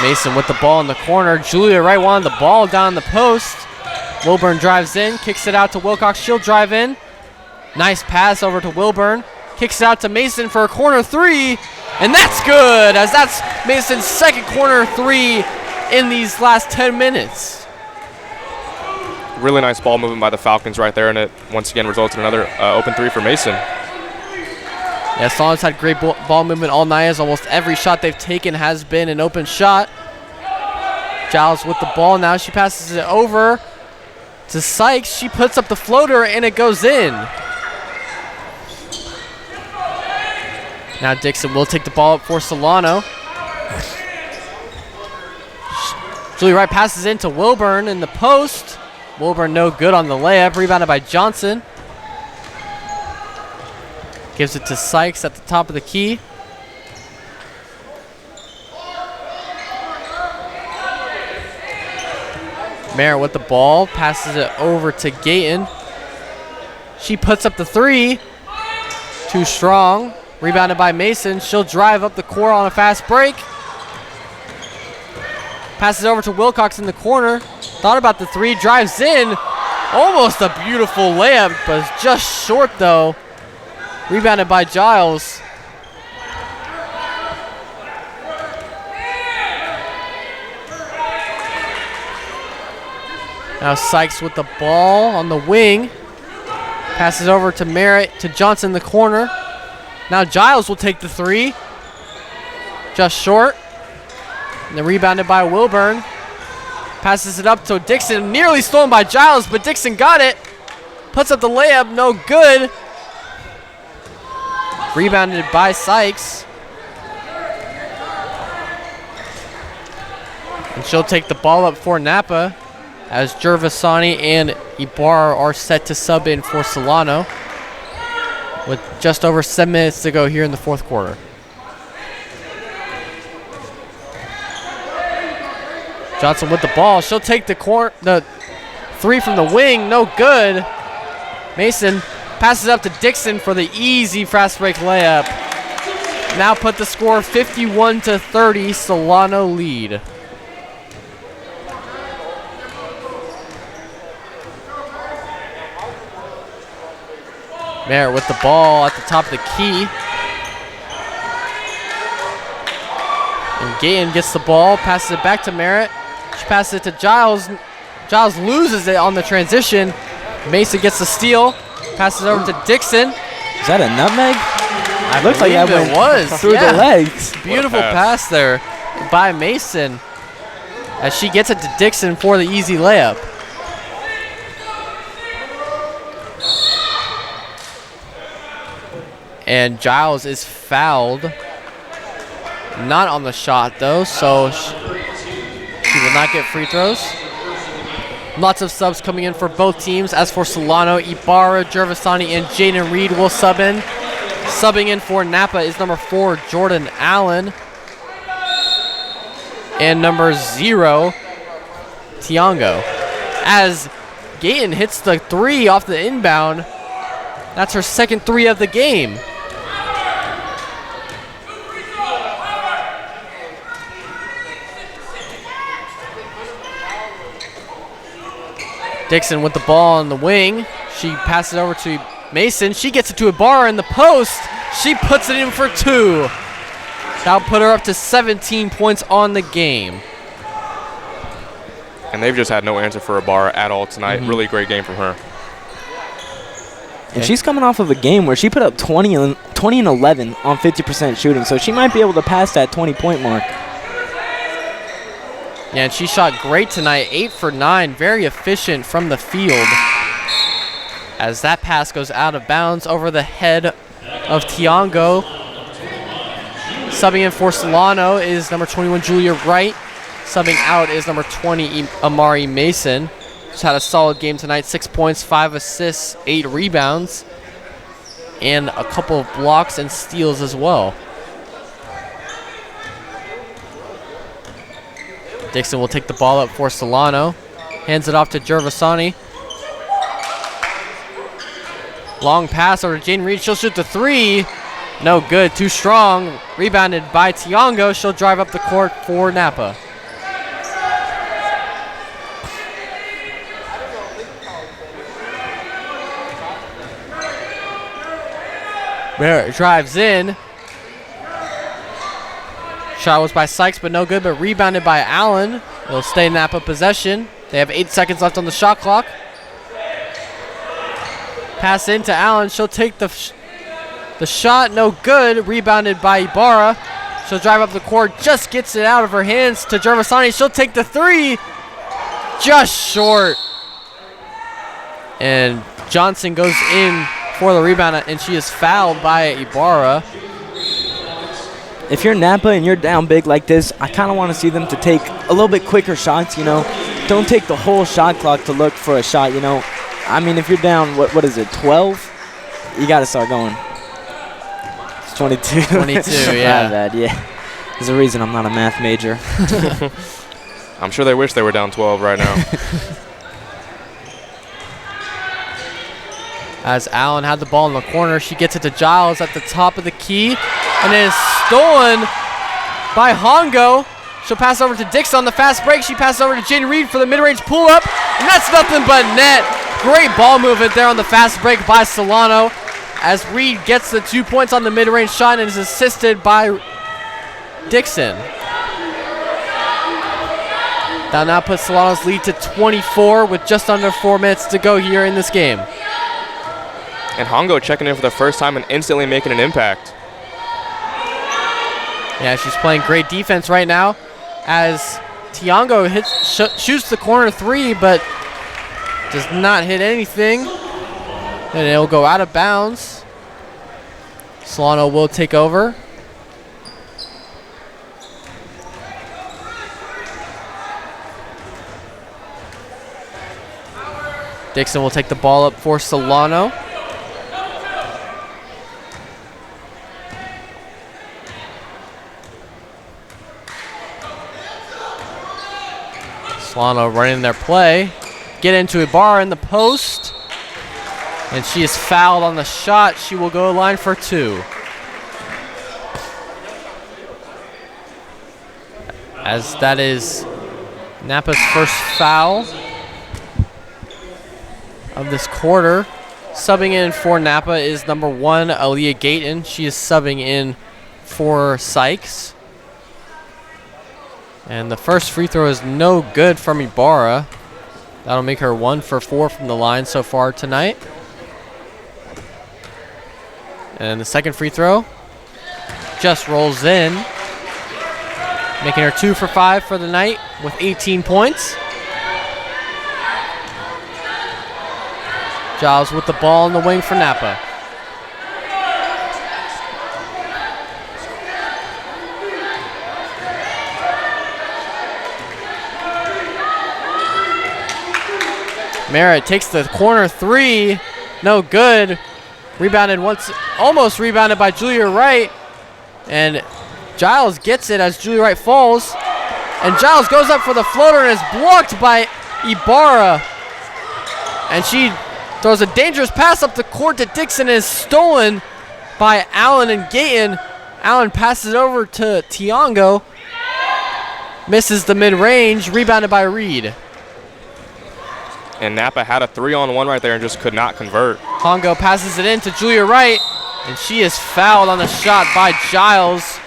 Mason with the ball in the corner. Julia Wright wanted the ball down the post. Wilburn drives in, kicks it out to Wilcox. She'll drive in. Nice pass over to Wilburn. Kicks it out to Mason for a corner 3. And that's good, as that's Mason's second corner 3 in these last 10 minutes. Really nice ball movement by the Falcons right there, and it once again results in another open 3 for Mason. Yeah, Solano's had great ball movement all night, as almost every shot they've taken has been an open shot. Giles with the ball now. She passes it over to Sykes. She puts up the floater, and it goes in. Now Dixon will take the ball up for Solano. Julie Wright passes into Wilburn in the post. Wilburn no good on the layup. Rebounded by Johnson. Gives it to Sykes at the top of the key. Merritt with the ball. Passes it over to Gayton. She puts up the 3. Too strong. Rebounded by Mason. She'll drive up the court on a fast break. Passes over to Wilcox in the corner. Thought about the 3. Drives in. Almost a beautiful layup, but it's just short though. Rebounded by Giles. Now Sykes with the ball on the wing. Passes over to Merritt, to Johnson in the corner. Now Giles will take the three. Just short. And then rebounded by Wilburn. Passes it up to Dixon. Nearly stolen by Giles, but Dixon got it. Puts up the layup, no good. Rebounded by Sykes. And she'll take the ball up for Napa as Gervasani and Ibarra are set to sub in for Solano with just over 7 minutes to go here in the fourth quarter. Johnson with the ball. She'll take the three from the wing. No good. Mason passes up to Dixon for the easy fast break layup. Now put the score 51-30. Solano lead. Merritt with the ball at the top of the key. And Gaten gets the ball, passes it back to Merritt. She passes it to Giles. Giles loses it on the transition. Mason gets the steal, passes over to Dixon. Is that a nutmeg? I looks like that believe went through the legs. Beautiful pass there by Mason as she gets it to Dixon for the easy layup. And Giles is fouled. Not on the shot, though, so she will not get free throws. Lots of subs coming in for both teams. As for Solano, Ibarra, Gervasani, and Jaden Reed will sub in. Subbing in for Napa is number 4, Jordan Allen. And number 0, Tiango. As Gaten hits the three off the inbound, that's her second three of the game. Dixon with the ball on the wing. She passes it over to Mason. She gets it to Ibarra in the post. She puts it in for 2. That'll put her up to 17 points on the game. And they've just had no answer for Ibarra at all tonight. Really great game from her. And she's coming off of a game where she put up 20 and 11 on 50% shooting, so she might be able to pass that 20-point mark. Yeah, and she shot great tonight, 8 for 9, very efficient from the field. As that pass goes out of bounds over the head of Tiango. Subbing in for Solano is number 21, Julia Wright. Subbing out is number 20, Amari Mason. Just had a solid game tonight, 6 points, 5 assists, 8 rebounds, and a couple of blocks and steals as well. Dixon will take the ball up for Solano. Hands it off to Gervasani. Long pass over to Jane Reed. She'll shoot the three. No good. Too strong. Rebounded by Tiango. She'll drive up the court for Napa. Barrett drives in. Shot was by Sykes, but no good, but rebounded by Allen. It'll stay Napa possession. They have 8 seconds left on the shot clock. Pass into Allen. She'll take the shot. No good. Rebounded by Ibarra. She'll drive up the court. Just gets it out of her hands to Gervasani. She'll take the three. Just short. And Johnson goes in for the rebound, and she is fouled by Ibarra. If you're Napa and you're down big like this, I kind of want to see them to take a little bit quicker shots, you know. Don't take the whole shot clock to look for a shot, you know. I mean, if you're down, what is it, 12? You got to start going. It's 22. 22, yeah. My bad, yeah. There's a reason I'm not a math major. I'm sure they wish they were down 12 right now. As Allen had the ball in the corner, she gets it to Giles at the top of the key, and it is stolen by Hongo. She'll pass over to Dixon on the fast break. She passes over to Jane Reed for the mid-range pull-up, and that's nothing but net. Great ball movement there on the fast break by Solano, as Reed gets the 2 points on the mid-range shot and is assisted by Dixon. That now puts Solano's lead to 24 with just under 4 minutes to go here in this game. And Hongo checking in for the first time and instantly making an impact. Yeah, she's playing great defense right now as Tiango shoots the corner 3, but does not hit anything. And it'll go out of bounds. Solano will take over. Dixon will take the ball up for Solano. Solano running their play. Get into Ibarra in the post. And she is fouled on the shot. She will go line for 2. As that is Napa's first foul of this quarter. Subbing in for Napa is number 1, Aaliyah Gayton. She is subbing in for Sykes. And the first free throw is no good from Ibarra. That'll make her 1 for 4 from the line so far tonight. And the second free throw just rolls in, making her 2 for 5 for the night with 18 points. Giles with the ball in the wing for Napa. Merritt takes the corner 3, no good. Rebounded once, almost rebounded by Julia Wright. And Giles gets it as Julia Wright falls. And Giles goes up for the floater and is blocked by Ibarra. And she throws a dangerous pass up the court to Dixon and is stolen by Allen and Gayton. Allen passes it over to Tiango. Misses the mid-range, rebounded by Reed. And Napa had a 3-on-1 right there and just could not convert. Hongo passes it in to Julia Wright, and she is fouled on the shot by Giles.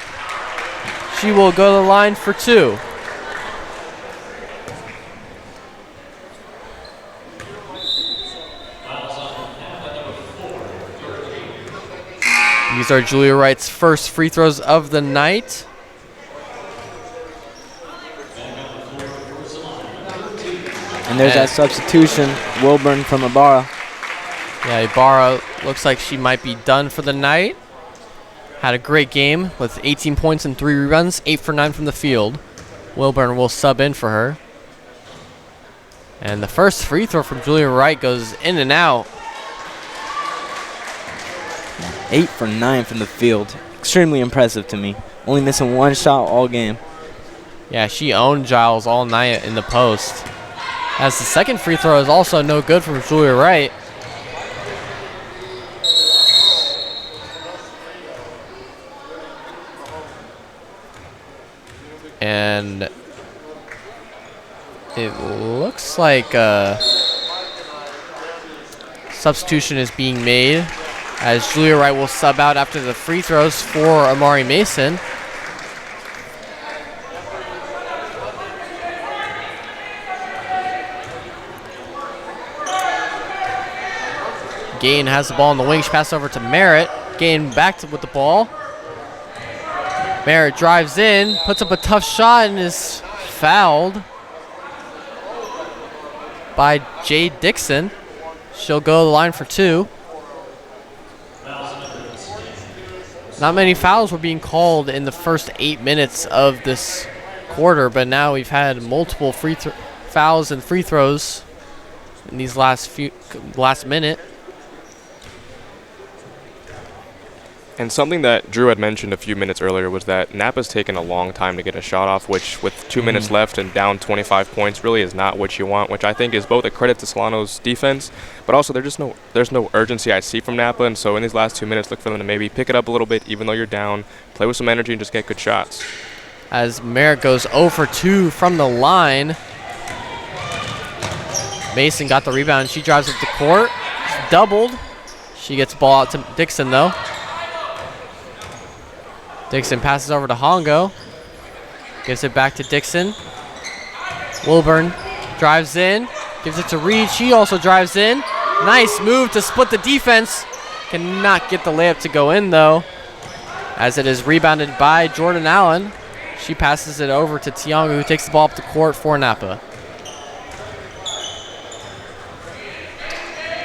She will go to the line for 2. These are Julia Wright's first free throws of the night. And there's that substitution, Wilburn from Ibarra. Yeah, Ibarra looks like she might be done for the night. Had a great game with 18 points and 3 rebounds, 8 for 9 from the field. Wilburn will sub in for her. And the first free throw from Julia Wright goes in and out. 8 for 9 from the field. Extremely impressive to me. Only missing 1 shot all game. Yeah, she owned Giles all night in the post. As the second free throw is also no good from Julia Wright. And it looks like a substitution is being made as Julia Wright will sub out after the free throws for Amari Mason. Gain has the ball in the wing. She passes over to Merritt. Gain back with the ball. Merritt drives in, puts up a tough shot, and is fouled by Jade Dixon. She'll go to the line for 2. Not many fouls were being called in the first 8 minutes of this quarter, but now we've had multiple fouls and free throws in these last minute. And something that Drew had mentioned a few minutes earlier was that Napa's taken a long time to get a shot off, which with 2 minutes left and down 25 points really is not what you want, which I think is both a credit to Solano's defense, but also there's no urgency I see from Napa, and so in these last 2 minutes, look for them to maybe pick it up a little bit, even though you're down, play with some energy and just get good shots. As Merritt goes 0 for 2 from the line. Mason got the rebound. She drives up the court. She's doubled. She gets the ball out to Dixon, though. Dixon passes over to Hongo. Gives it back to Dixon. Wilburn drives in. Gives it to Reed. She also drives in. Nice move to split the defense Cannot get the layup to go in, though, as it is rebounded by Jordan Allen. She passes it over to Tiango, who takes the ball up the court for Napa.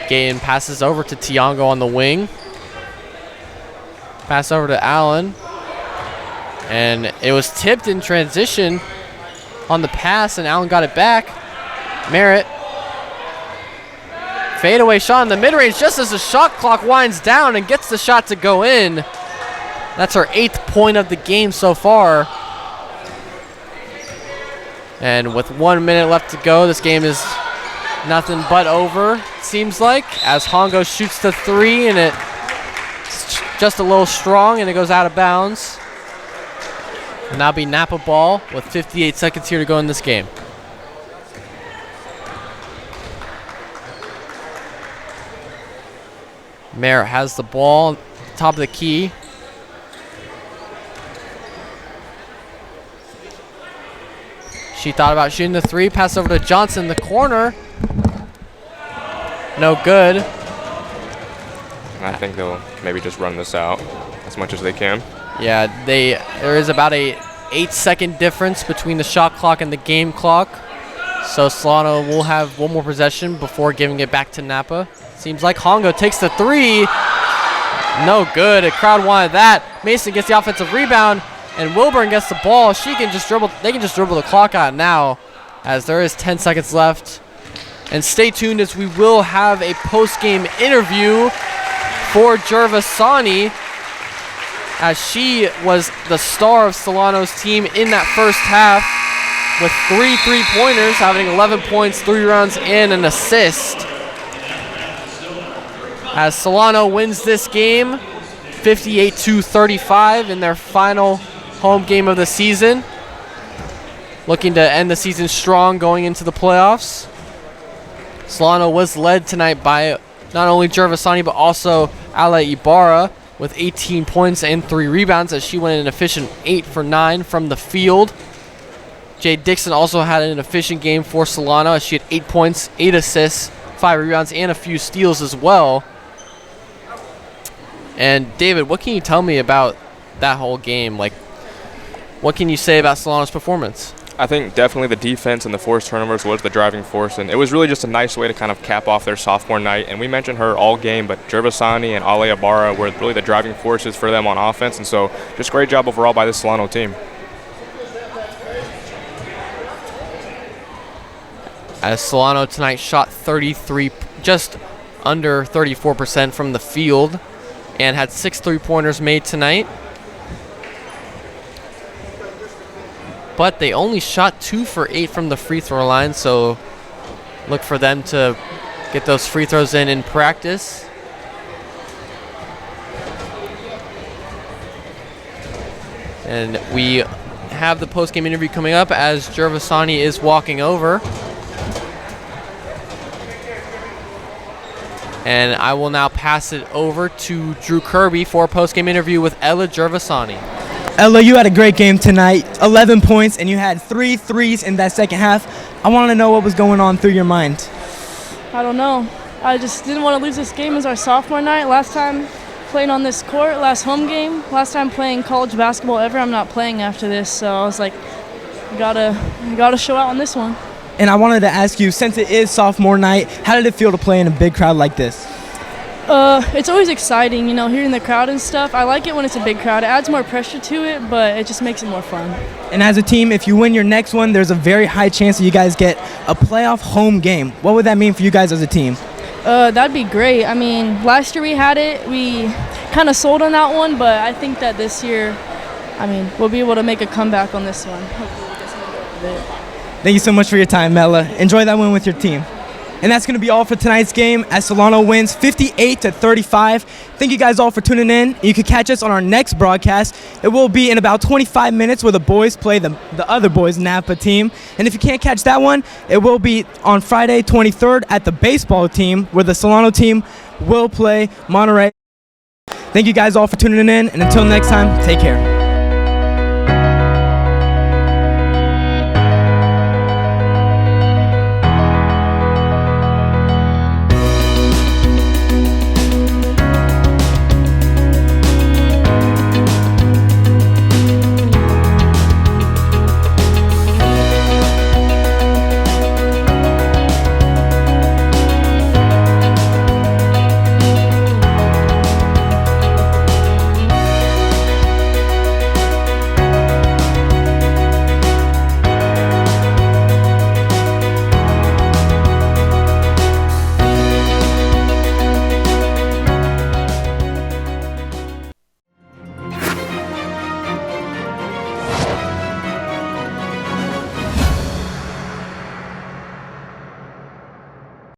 Gaten passes over to Tiango on the wing. Pass over to Allen. And it was tipped in transition on the pass, and Allen got it back. Merritt. Fadeaway shot in the mid-range just as the shot clock winds down and gets the shot to go in. That's her 8th point of the game so far. And with 1 minute left to go, this game is nothing but over, it seems like, as Hongo shoots the 3, and it's just a little strong, and it goes out of bounds. And that'll be Napa ball with 58 seconds here to go in this game. Merritt has the ball, top of the key. She thought about shooting the 3, pass over to Johnson in the corner. No good. I think they'll maybe just run this out as much as they can. Yeah, there is about a 8-second difference between the shot clock and the game clock. So Solano will have one more possession before giving it back to Napa. Seems like Hongo takes the 3. No good. A crowd wanted that. Mason gets the offensive rebound, and Wilburn gets the ball. They can just dribble the clock out now, as there is 10 seconds left. And stay tuned, as we will have a post-game interview for Gervasoni, as she was the star of Solano's team in that first half with 3 3-pointers, having 11 points, 3 rebounds, and an assist. As Solano wins this game 58-35 in their final home game of the season, looking to end the season strong going into the playoffs. Solano was led tonight by not only Gervasoni but also Ale Ibarra with 18 points and 3 rebounds, as she went an efficient 8 for 9 from the field. Jade Dixon also had an efficient game for Solano, as she had 8 points, 8 assists, 5 rebounds, and a few steals as well. And David, what can you tell me about that whole game? Like, what can you say about Solano's performance? I think definitely the defense and the forced turnovers was the driving force, and it was really just a nice way to kind of cap off their sophomore night. And we mentioned her all game, but Gervasoni and Ale Ibarra were really the driving forces for them on offense, and so just great job overall by this Solano team. As Solano tonight shot 33, just under 34% from the field, and had 6 3-pointers made tonight. But they only shot 2 for 8 from the free throw line, so look for them to get those free throws in practice. And we have the post-game interview coming up as Gervasoni is walking over. And I will now pass it over to Drew Kirby for a post-game interview with Ella Gervasoni. Ella, you had a great game tonight, 11 points, and you had 3 threes in that second half. I want to know what was going on through your mind. I don't know. I just didn't want to lose this game. It was our sophomore night. Last time playing on this court, last home game, last time playing college basketball ever. I'm not playing after this, so I was like, you gotta show out on this one. And I wanted to ask you, since it is sophomore night, how did it feel to play in a big crowd like this? It's always exciting, you know, hearing the crowd and stuff. I like it when it's a big crowd. It adds more pressure to it, but it just makes it more fun. And as a team, if you win your next one, there's a very high chance that you guys get a playoff home game. What would that mean for you guys as a team? That'd be great. I mean, last year we had it. We kind of sold on that one, but I think that this year, I mean, we'll be able to make a comeback on this one. Hopefully we'll get something good with it. Thank you so much for your time, Mela. Enjoy that win with your team. And that's going to be all for tonight's game as Solano wins 58-35. Thank you guys all for tuning in. You can catch us on our next broadcast. It will be in about 25 minutes where the boys play the other boys' Napa team. And if you can't catch that one, it will be on Friday 23rd at the baseball team where the Solano team will play Monterey. Thank you guys all for tuning in. And until next time, take care.